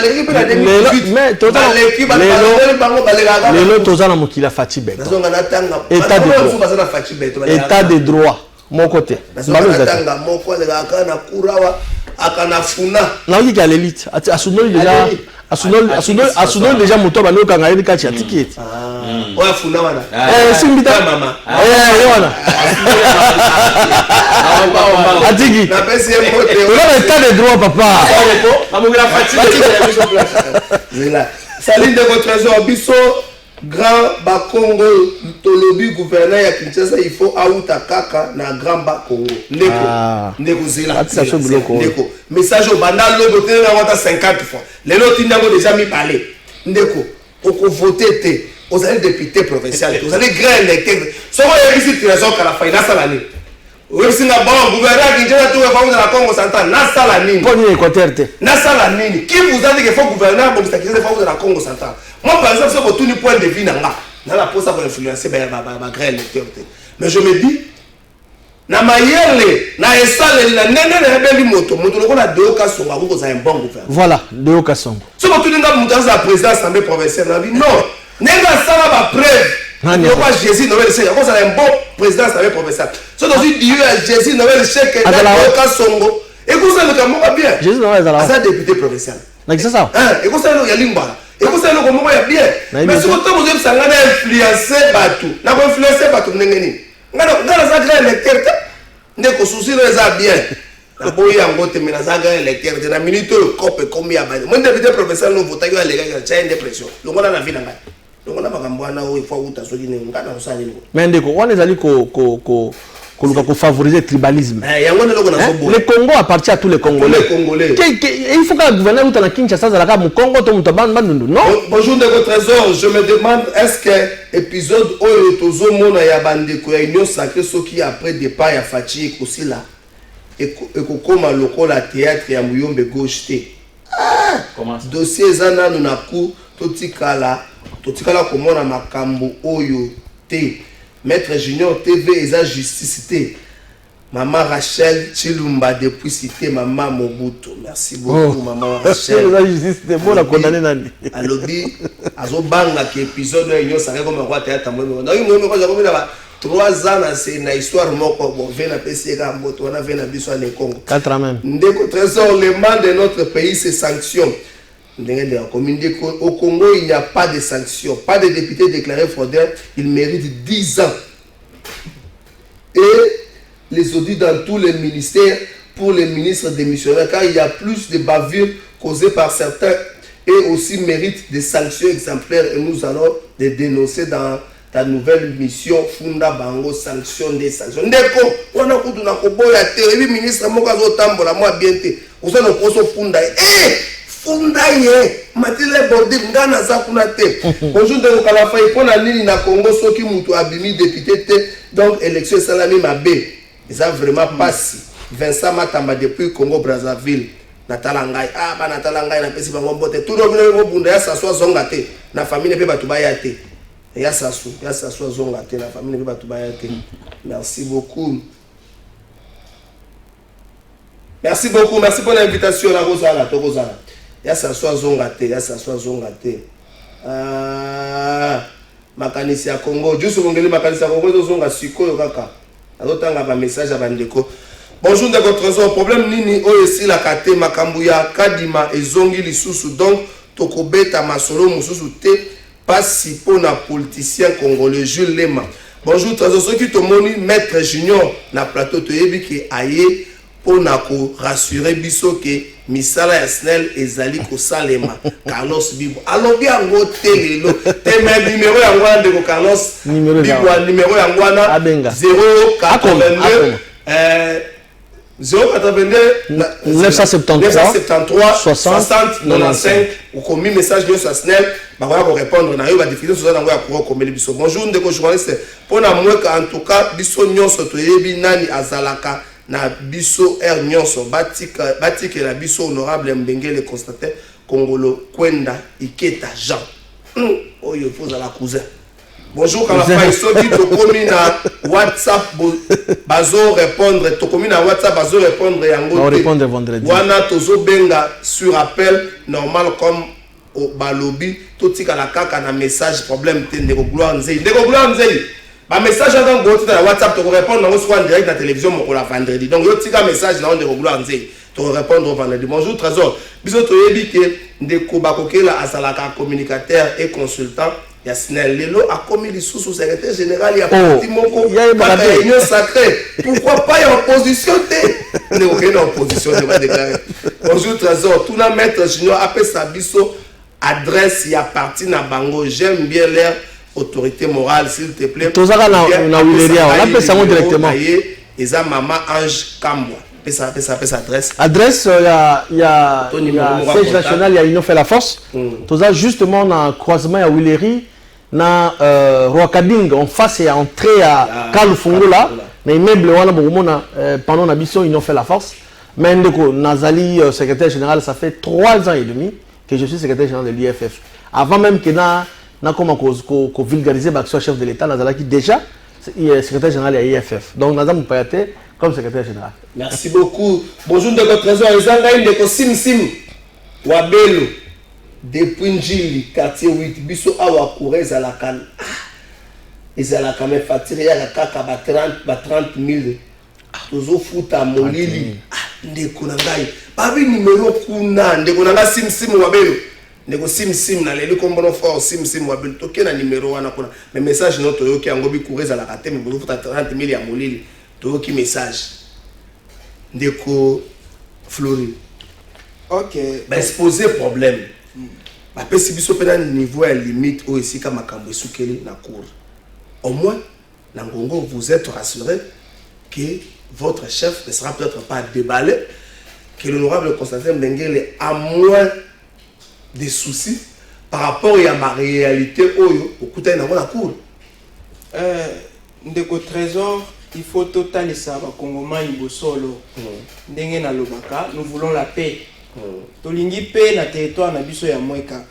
S8: état de droit. Mon côté. À l'élite. À Sounoy déjà, moto va nous gagner des catchs à ticket. État de droit, papa.
S6: Saline de votre trésor, Bisso, Grand Bakongo, Tolobi, gouverneur à Kinshasa, il faut Aouta Kaka, na Grand Bakongo. Neko Zela. Neko. Message au bandal, le voté, on a 50 fois. Les autres, ils ont déjà mis parler. Neko. Au voter, vous allez député provincial, vous allez grand électeur. Si vous avez ici, trésor à la fin, ça l'année. Oui, c'est un bon gouverneur qui a tout le la Congo central. Nasa la nini. Nasa la nini. Qui vous a dit qu'il faut gouverneur pour vous de la Congo central? Moi, par exemple, si vous avez tout point de vue, dans la pose, ça va influencer ma grand électeur. Mais je me dis, na mayele, na esale, na nene na rebeli moto, moto le a deux cas sur la route, vous avez un bon gouverneur.
S8: Voilà, deux cas sont.
S6: Si vous avez tout la présidence de l'Assemblée provinciale, non, n'est-ce pas ma preuve. Pourquoi Jésus ne veut le chèque? C'est un bon président de l'Assemblée provinciale. Si vous avez dit Jésus ne veut le chèque, dans le cas Songo, et vous savez comment bien.
S8: Jésus ne veut le
S6: chèque. Député provincial.
S8: C'est ça.
S6: Et vous savez qu'il y a Limba. Et vous savez comment il y a bien. Mais si vous avez influencé Batou, n'a pas influencé Batou, n'a pas grand électeur. N'est que souci les bien. La boya en gote mais na électeur de la minute le cop comme ya ba. Mon député provincial no voter yo les gars il y a une dépression. Donc on a la vie là. Donc on a makambo na o il faut uta so dine ngana so sali.
S8: Mais ndeko on ezali ko favoriser le tribalisme. Le Congo appartient à tous les Congolais. Il faut que le gouverneur ou la Kinshasa zalaka mu Congo to muto bandundu. Non.
S6: Bonjour de votre trésor, je me demande est-ce que épisode oyo tozo mona ya bandeko ya union sacrée soki après départ ya Fachi Ekosila ekokoma lokola théâtre ya Muyombe gauche te. Dossier zana na ku totikala komona makambo oyo te. Maître Junior TV eza justice te. Maman Rachel Chilumba depuis cité Maman Mobutu. Merci beaucoup Maman Rachel.
S8: Eza justice te bon la condamner nani.
S6: Alobi azobanga ki épisode union sacrée comme roi théâtre moi. Donc moi ko jakomi na 3 ans c'est na histoire moko bon vena pesi ka moto wana vena biso le Congo.
S8: 4 ans même.
S6: Ndeko trésor le mal de notre pays c'est sanctions. Au Congo, il n'y a pas de sanctions, pas de députés déclarés fraudeurs, ils méritent 10 ans. Et les audits dans tous les ministères pour les ministres démissionnaires, car il y a plus de bavures causées par certains et aussi méritent des sanctions exemplaires. Et nous allons les dénoncer dans ta nouvelle mission Funda Bango, sanction des sanctions. Ndeko, on a coupé na koboya terrible ministre Mokazo Tambola, moi bien te. Vous avez un Funda. Fundaye matile bordé ngana za kuna te. Bonjour de Kalafa pour la ligne na Congo soki mutu abimi député te donc élection salami mabe. Ça vraiment passe. Vincent Matamba depuis Congo Brazzaville. Natalangai ba natalangai na pesi bango bote. Tout le monde bunda ya saswa zonga te. Na famille pe batu baya te. Ya saswa zonga te na famille pe batu baya te. Merci beaucoup. Merci beaucoup, merci pour l'invitation la Rosala, to Rosala. Ya s'assoit zongate, makanisi ya Congo, juste ngeli makanisi ya Congo to zonga sikoyo kaka. Azotanga ba message à bandeko. Bonjour de votre trésor, problème nini oyo si la kate makambu ya kadima ezongi lisusu donc tokobeta masolo mususu te pasi pona politicien congolais Jules Lema. Bonjour trésor, ceux qui tomoni maître junior na plateau to yebi ki aye pour rassurer biso que misala ya snel ezali ko salema Carlos Bibo alors bien ngote lelo teme numéro ya ngwana de Carlos Bibo numéro ya ngwana 082 082 973 60 95 ou commis message de sur SNEL ba ko répondre na yo ba diffuser sur na ngo ya ko komeli biso. Bonjour ndeko journaliste pona mweka en tout cas biso nyonso toyebi nani azalaka na biso nyonso batika la biso honorable Mbengele Constantin Kongolo Kwenda Iketa Jean oyo pose la cousin. Bonjour quand la faille soki to komi na WhatsApp bazo répondre to komi na WhatsApp bazo répondre yango
S8: on répondre vendredi
S6: wana tozo benga sur appel normal comme au balobi to tika la kaka na message problème te ndeko gloire nzei ba message dans go na WhatsApp to répondre na soit en direct na télévision mo la vendredi donc yo tika message na ndeko gloire nzei to répondre vendredi. Bonjour Trésor biso to yebi ke ndeko bakokela asalaka communicateur et consultant ya SNEL lelo a commis les sous-secrétaire général ya parti moko ya réunion sacrée pourquoi pas en opposition te ne aucune opposition ne va déclarer. Bonjour Trésor tout na maître junior après sa biso adresse ya parti na bango j'aime bien leur autorité morale s'il te plaît
S8: tozaka na wileria on appelle ça directement
S6: eza maman Ange Kambwa pesa adresse
S8: ya siège national ya Union fait la force toza justement na croisement ya Wileri na Rwakading en face ya entrée à Kalufungola na immeuble wana bokomona pendant na biso Union fait la force mais ndeko nazali secrétaire général ça fait 3 ans et demi que je suis secrétaire général de l'IFF avant même que na comment ko vulgariser l'action chef de l'état nazalaki déjà secrétaire général à IFF donc nazam payate comme secrétaire général.
S6: Merci beaucoup. Bonjour de votre trésor ezanga ndeko sim wabelo depuis Njili quartier 8 biso awa courez à la canne ezalaka me facture ya kaka ba 30 000 tozo futa molili ndeko na ngai babi numéro kuna ndeko na nga sim wabelo ndeko sim na leli kombono fort sim wabelo toke na numéro wana kuna mais message noto yoki yango bi courez à la kate me bozo futa 30 000 ya molili toki message ndeko Flori
S9: ok
S6: ba exposer problème ba pesi biso pena niveau à limite au ici comme makambo esukeli na cour au moins na ngongo vous êtes rassuré que votre chef ne sera peut-être pas déballé que l'honorable Constantin Mbengele a moins de soucis par rapport à ma réalité oyo okuta na la cour
S9: ndeko trésor il faut totaler ça va Congoma Ibosolo ndenge na lobaka nous voulons la paix tolingi paix na territoire na biso ya Mweka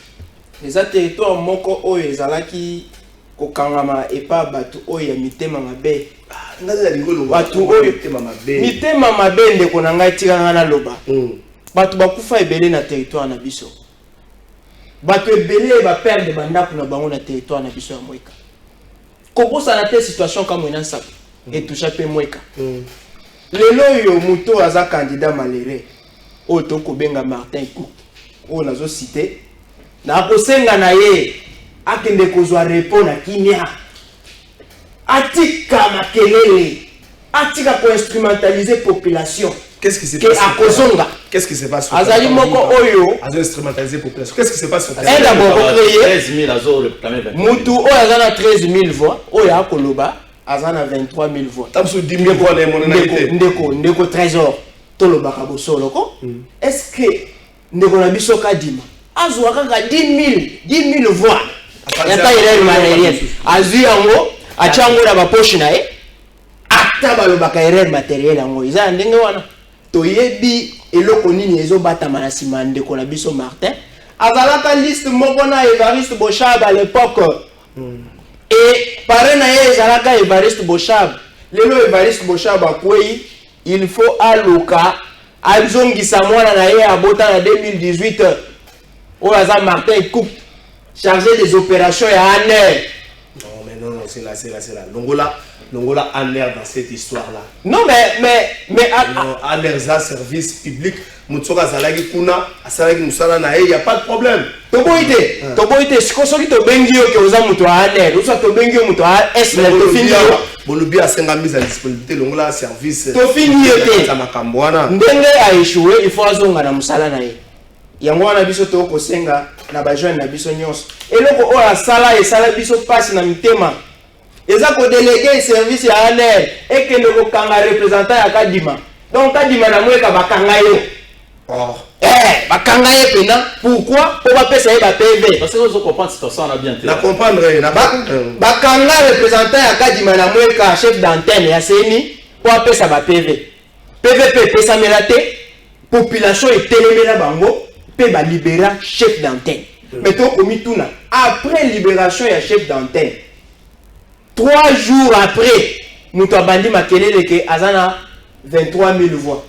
S9: les territoires moko oyo ezalaki kokangama epa batu oyo ya mitema mabe
S6: ngaza lingolo
S9: batu oyo mitema mabe ndeko na ngai tika na loba batu bakufa ebele na territoire na biso batu ebele ba perdre bandako na bango na territoire na biso ya Mweka kobosa na te situation comme une ensemble et toucha pe Mweka lelo yo muto aza candidat maléré o to ko benga Martin Cook o nazo cité na kosenga na ye akende kozwa repos na kimia atika makelele atika ko instrumentaliser population.
S6: Qu'est-ce qui s'est passé? Qu'est-ce qui se passe?
S9: Azali moko oyo
S6: azo instrumentaliser population. Qu'est-ce qui se passe?
S9: Elle d'abord créé
S7: 13 000 azo le premier
S9: mutu o azana 13 000 voix oyo akoloba azana 23 000 voix.
S6: Tamso 10 000 voix na mononalité.
S9: Ndeko trésor tolobaka bosolo ko est-ce que ndeko na biso kadima azwa kaka 10 000 voix yata ile malérienne azwi yango achango na bapoche na ye ata balobaka erreur matériel yango iza ndenge wana toyebi eloko nini ezobata na sima ndeko na biso Martin azalaka liste moko na Evariste Bochab à l'époque et paré na ye ezalaka Evariste Bochab lelo Evariste Bochab akwei il faut aluka azongisa mwana na ye abota na 2018 o aza Martin Cook chargé des opérations ya ANER.
S6: Non mais non c'est là Longola ANER dans cette histoire là.
S9: Non mais
S6: ANER za service public mutsoka zalaki kuna asalaki musala na ye y a pas de problème.
S9: Toboite sikosoki to bengi yo ke oza muto ANER usa to bengi yo muto AS na to fini
S6: bolubi asenga mise à disponibilité Longola service
S9: to fini yote
S6: za makambwana
S9: ndenge a échoué il faut azonga na musala na ye yango wana biso to ko senga na ba jeune na biso nyonso eloko o asala esala biso passe na mitema eza ko déléguer service ya ANER et que le kanga représentant ya kadima Donc quand dit madame Mweka bakangayo. Bakangaye pena. Pourquoi? Pour pas payer ba PV.
S7: Parce que vous comprenez cette situation on a bien
S6: La comprendre, na
S9: bakanga représentant ya kadi madame Mweka chef d'antenne ya CENI pour payer ça ba PV. PVP pesa melate population etelemela bango pe ba libéra chef d'antenne. Mais to komi tuna après libération ya chef d'antenne 3 jours après nous abandi makelele ke azana 23 000 voix.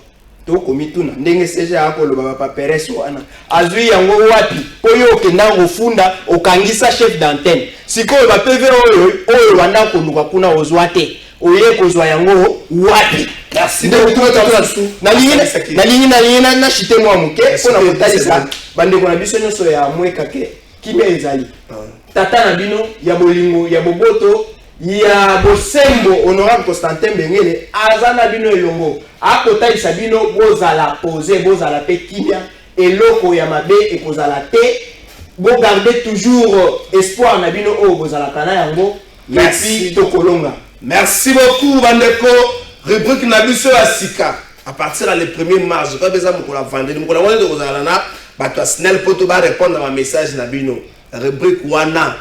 S9: To komi tuna ndenge CG akoloba ba pereso wana azui yango wapi poyo okenda ngofunda okangisa chef d'antenne sikoyo ba PV oyo wanda koluka kuna ozwa te oye kozwa yango wapi. Merci na chite moi muke pona kotalisa bandeko na biso nyonso ya Mweka ke kimia ezali tata na bino ya bolingo ya boboto ya bosembo honorable Constantin Bengele azana bino elongo akotalisa bino bozala poser bozala pe kimia eloko ya mabe ekozala te bo garder toujours espoir na bino o bozala kana yango. Merci tokolonga.
S6: Merci beaucoup bandeko. Rubrique Nabiso Asika. À partir du 1er mars, je pas besoin de la vendre. Je vais vous Snell pour répondre à ma message Nabino. Rubrique Wana.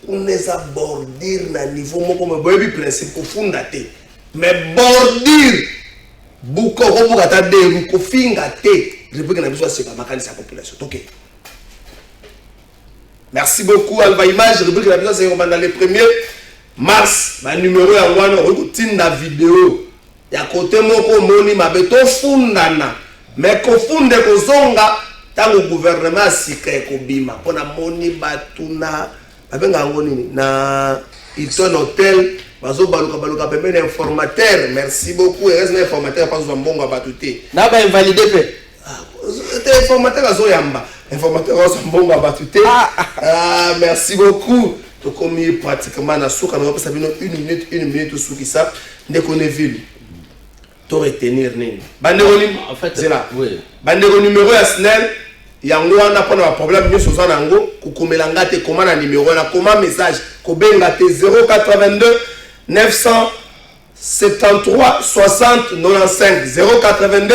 S6: On est à bordir na niveau mon baby principe profond daté. Mais bordir beaucoup beaucoup à des beaucoup fingaté. Rubrique Nabiso Asika makani sa population. OK. Merci beaucoup Alva Image. Rubrique Nabiso Asika dans le 1er mars, ma numéro ya wana routine na vidéo ya côté moko moni mabeto fundana mais ko funde ko zonga tango gouvernement sika ko bima pona moni batuna babenga ngoni na Hilton Hotel bazo baluka pembeni informateur. Merci beaucoup et reste informateur pas zo mbongo batuté
S9: na ba invalider pe
S6: informateur azo yamba informateur azo mbongo batuté. Merci beaucoup. Donc on est pratiquement na souka na pesa bino 1 minute souki ça ndeko ne ville to retenir nini bandeko ni
S7: en fait
S6: c'est là
S7: oui
S6: bandeko numéro ya Snell yango wana pona ba problème nyo soza nango kukomela ngate koma na numéro na koma message ko benga te 082 973 60 95 082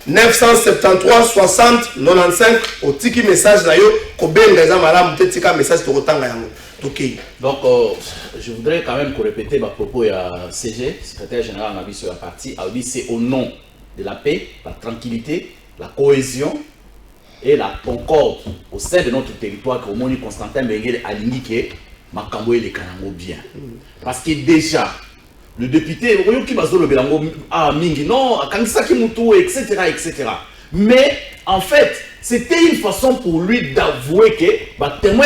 S6: 973 60 95 au tiki message na yo ko benga za malamu te tika message to kotanga yango. Okay.
S7: Donc, je voudrais quand même répéter ma propos à CG, secrétaire général Nabi sur la partie, a dit c'est au nom de la paix, la tranquillité, la cohésion et la concorde au sein de notre territoire que Moni Constantin Bengele a indiqué Makambo et les Kanango bien. Parce que déjà, le député, qui va le Belango, Mingi, non, Kangsaki Moutou, etc., etc. Mais en fait, c'était une façon pour lui d'avouer que témoin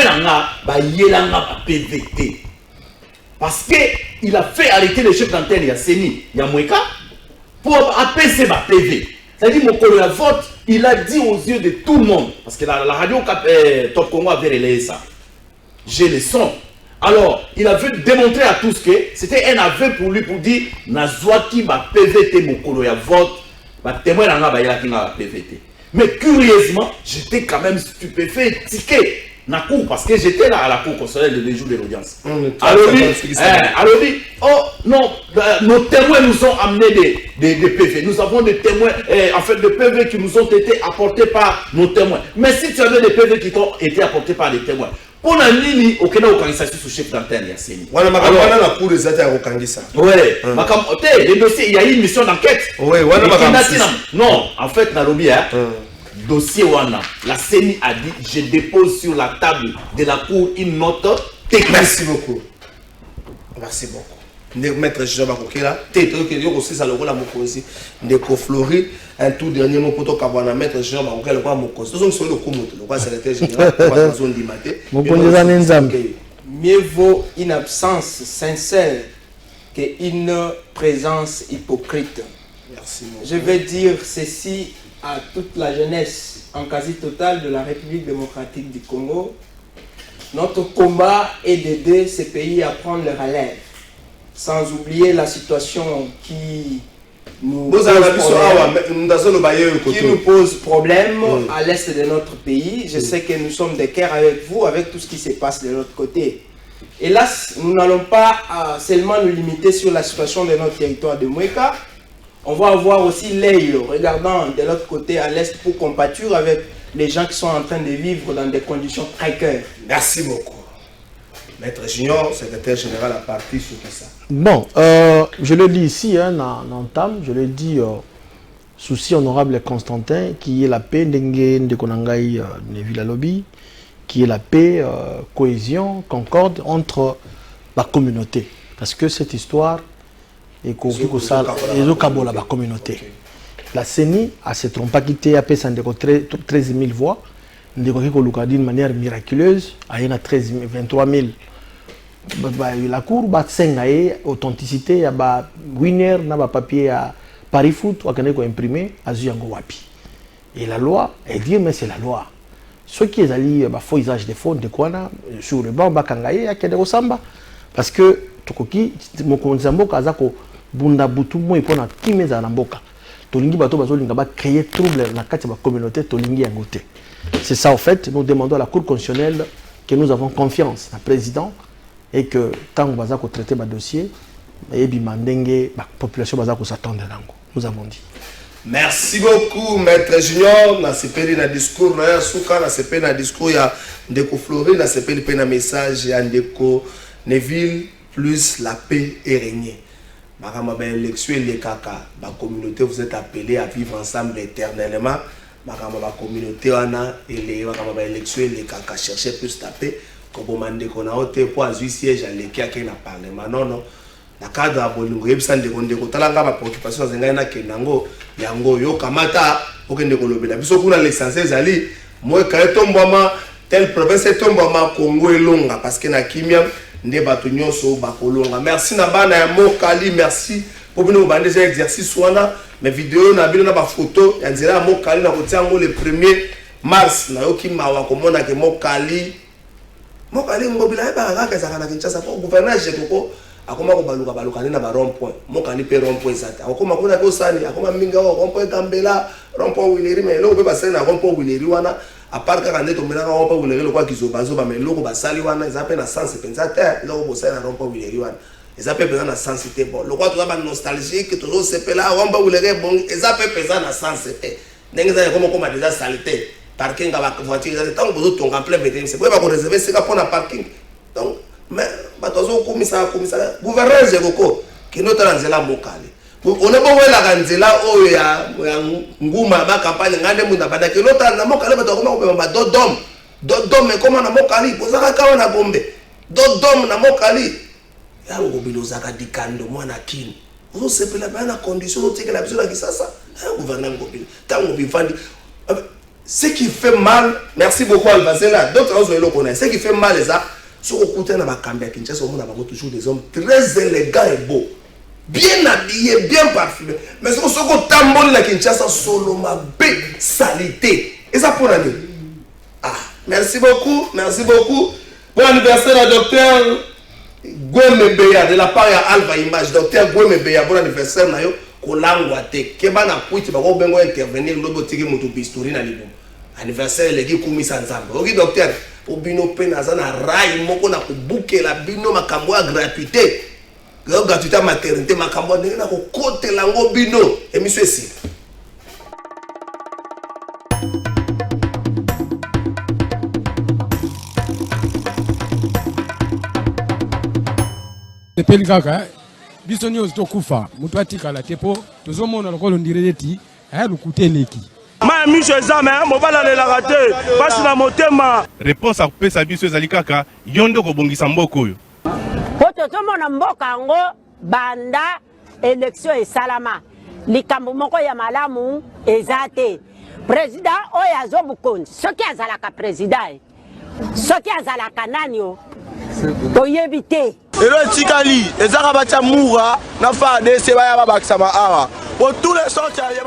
S7: PVT. Parce qu'il a fait arrêter les chefs d'antenne, il y a Seni, il y a Mweka, pour apaiser ma PV. C'est-à-dire, mon collègue vote, il a dit aux yeux de tout le monde, parce que la radio Top Congo avait relayé ça. J'ai les sons. Alors, il avait démontré à tous que c'était un aveu pour lui pour dire Nazwaki ma PVT, mon collègue vote, témoin dans PVT. Mais curieusement, j'étais quand même stupéfait, tiqué na cour parce que j'étais là à la cour constitutionnelle le jour de l'audience. Alors dit, oh non, nos témoins nous ont amené des PV. Nous avons des témoins, en fait des PV qui nous ont été apportés par nos témoins. Mais si tu avais des PV qui t'ont été apportés par des témoins, pour la ligne, aucun organisation sous chef d'antenne, il y a Seni.
S6: Voilà, la cour des états au Kangisa.
S7: Oui, les dossiers, il y a eu une mission d'enquête.
S6: Oui, voilà,
S7: non, en fait, Nalobi, dossier Wana, la CENI a dit, je dépose sur la table de la cour une note technique.
S6: Merci beaucoup. Merci beaucoup. Maître Jean Bakokela, aussi ça le rôle à Mokosi, Ndeko Flori, un tout dernier mot pour toi, Maître Jean Bakokela, quoi Mokosi. Nous sommes le Komoto, le roi secrétaire général, la zone d'Imaté.
S9: Mieux vaut une absence sincère qu'une présence hypocrite.
S6: Merci.
S9: Je vais dire ceci à toute la jeunesse en quasi totale de la République démocratique du Congo. Notre combat est d'aider ces pays à prendre le relève, sans oublier la situation qui nous pose problème à l'est de notre pays. Je sais que nous sommes de cœur avec vous, avec tout ce qui se passe de l'autre côté. Hélas, nous n'allons pas seulement nous limiter sur la situation de notre territoire de Mweka. on va avoir aussi l'œil regardant de l'autre côté à l'est pour compatir avec les gens qui sont en train de vivre dans des conditions précaires.
S6: Merci beaucoup. Maître Junior, secrétaire général à partir sur tout ça.
S8: Bon, je le dis ici, hein, en entame, je le dis, souci honorable Constantin, qui est la paix, de Konangai, Neville Lobby, qui est la paix, cohésion, concorde entre la communauté. Parce que cette histoire est compliquée au la communauté. La CENI a se trompé quitté à 13 000 voix, d'une manière miraculeuse, à 23 000. La cour bat 5 authenticité, il y a winner, il y a papier à Paris Foot, il y a imprimé à Zuyango Wapi. Et la loi, elle dit, mais c'est la loi. Ceux qui ont faux usage des fonds, de quoi sur le banc, il y a des ressemblants. Parce que, Tokoki, Mokonzambo, Kazako, Bunda Butu, moi, il y a qui met à l'amboka. Tolingi Bato Bazolinga va créer trouble dans la communauté Tolingi Angote. C'est ça, en fait, nous demandons à la Cour constitutionnelle que nous avons confiance dans le président et que tant que nous traiter le dossier, la population va s'attendre. Nous avons dit.
S6: Merci beaucoup, Maître Junior. Dans ce pays, dans le discours, dans le discours, il y a Ndeko Flori, dans ce pays, il y a un message, il y a Ndeko Neville, plus la paix est régnée. La communauté, vous êtes appelés à vivre ensemble éternellement. La communauté, les chercher plus la paix. Comme on dit qu'on a été pour un siège à l'équipe qui est dans le Parlement. Non, non. La cadre à Bolingo, il y a des préoccupations. Il y a des préoccupations. Il y a des préoccupations. Moi, quand je tombe à telle province, je tombe à Congo et Longa. Parce que Kimia, merci Nabana Mokali, merci pour nous faire des exercices. Mes vidéos, mes photos, il y a Mokali le 1er mars. Mokali ngobila ba ka za na Kinshasa ko gouvernage ko akoma ko baluka na ba rond-point Mokali pe rond-point zata akoma kuna ko sani akoma minga ko rond-point Kambela rond-point Wileri mais lo be ba sani na rond-point Wileri wana à part ka ndeto mena ko rond-point Wileri ko kizobazo ba mais lo ko ba sali wana za pe na sens pensa te lo ko sani na rond-point Wileri wana eza pe pesa na sens te bon lo ko to ba nostalgique to se pe la rond-point Wileri bon eza pe pesa na sens te ndenge za ko ma déjà saleté parking avec voiture tant que vous en plein béton c'est pourquoi vous réserver c'est pour un parking donc mais batozo komisa gouverneur Zegoko qui notre nzela Mokali on est bon la nzela o ya nguma ba campagne ngande munda bada que notre na Mokali bato ko ba dodom mais comment na Mokali posaka kawa na bombe dodom na Mokali ya ngobilo zaka dikando mwana kini vous se pela na condition de que la besoin qui ça gouverneur ngobilo tango bifandi. Ce qui fait mal, merci beaucoup Albazela, d'autres choses le connaissent. Ce qui fait mal les arts, sur le côté de la Cambia Kinshasa, on a toujours des hommes très élégants et beaux, bien habillés, bien parfumés. Mais ce qu'on tambole la Kinshasa, solo ma belle salité. Et ça pour l'année. Ah, merci beaucoup, merci beaucoup. Bon anniversaire à docteur Gweme Beya de la part de Alva Image, docteur Gweme Beya, bon anniversaire Nayo. Kolangwate keba na puiti bako bengo intervenir lobo tiki mutu bisturi na libo anniversaire legi kumisa nzambe oki docteur obino pe naza na rai moko na kubukela bino makambo ya gratuité gratuité maternité makambo ndenge na kokotela ngo bino émission esi
S1: Sepeli kaka biso nyonso tokufa mutu atikala te po tozomona lokolo ndireti lukuteleki
S2: ma miso ezame mobala lelaka te pasi na motema
S3: réponse akopesa biso ezali kaka yo nde kobongisa mboka oyo
S4: po tozomona mboka yango banda élection esalama likambo moko ya malamu eza te président oyo azobukonzi soki azalaka président soki azalaka nani o toyebi te
S2: elo etikali ezaka batya mura na fa dese baya babakisama awa po tous les sortes ya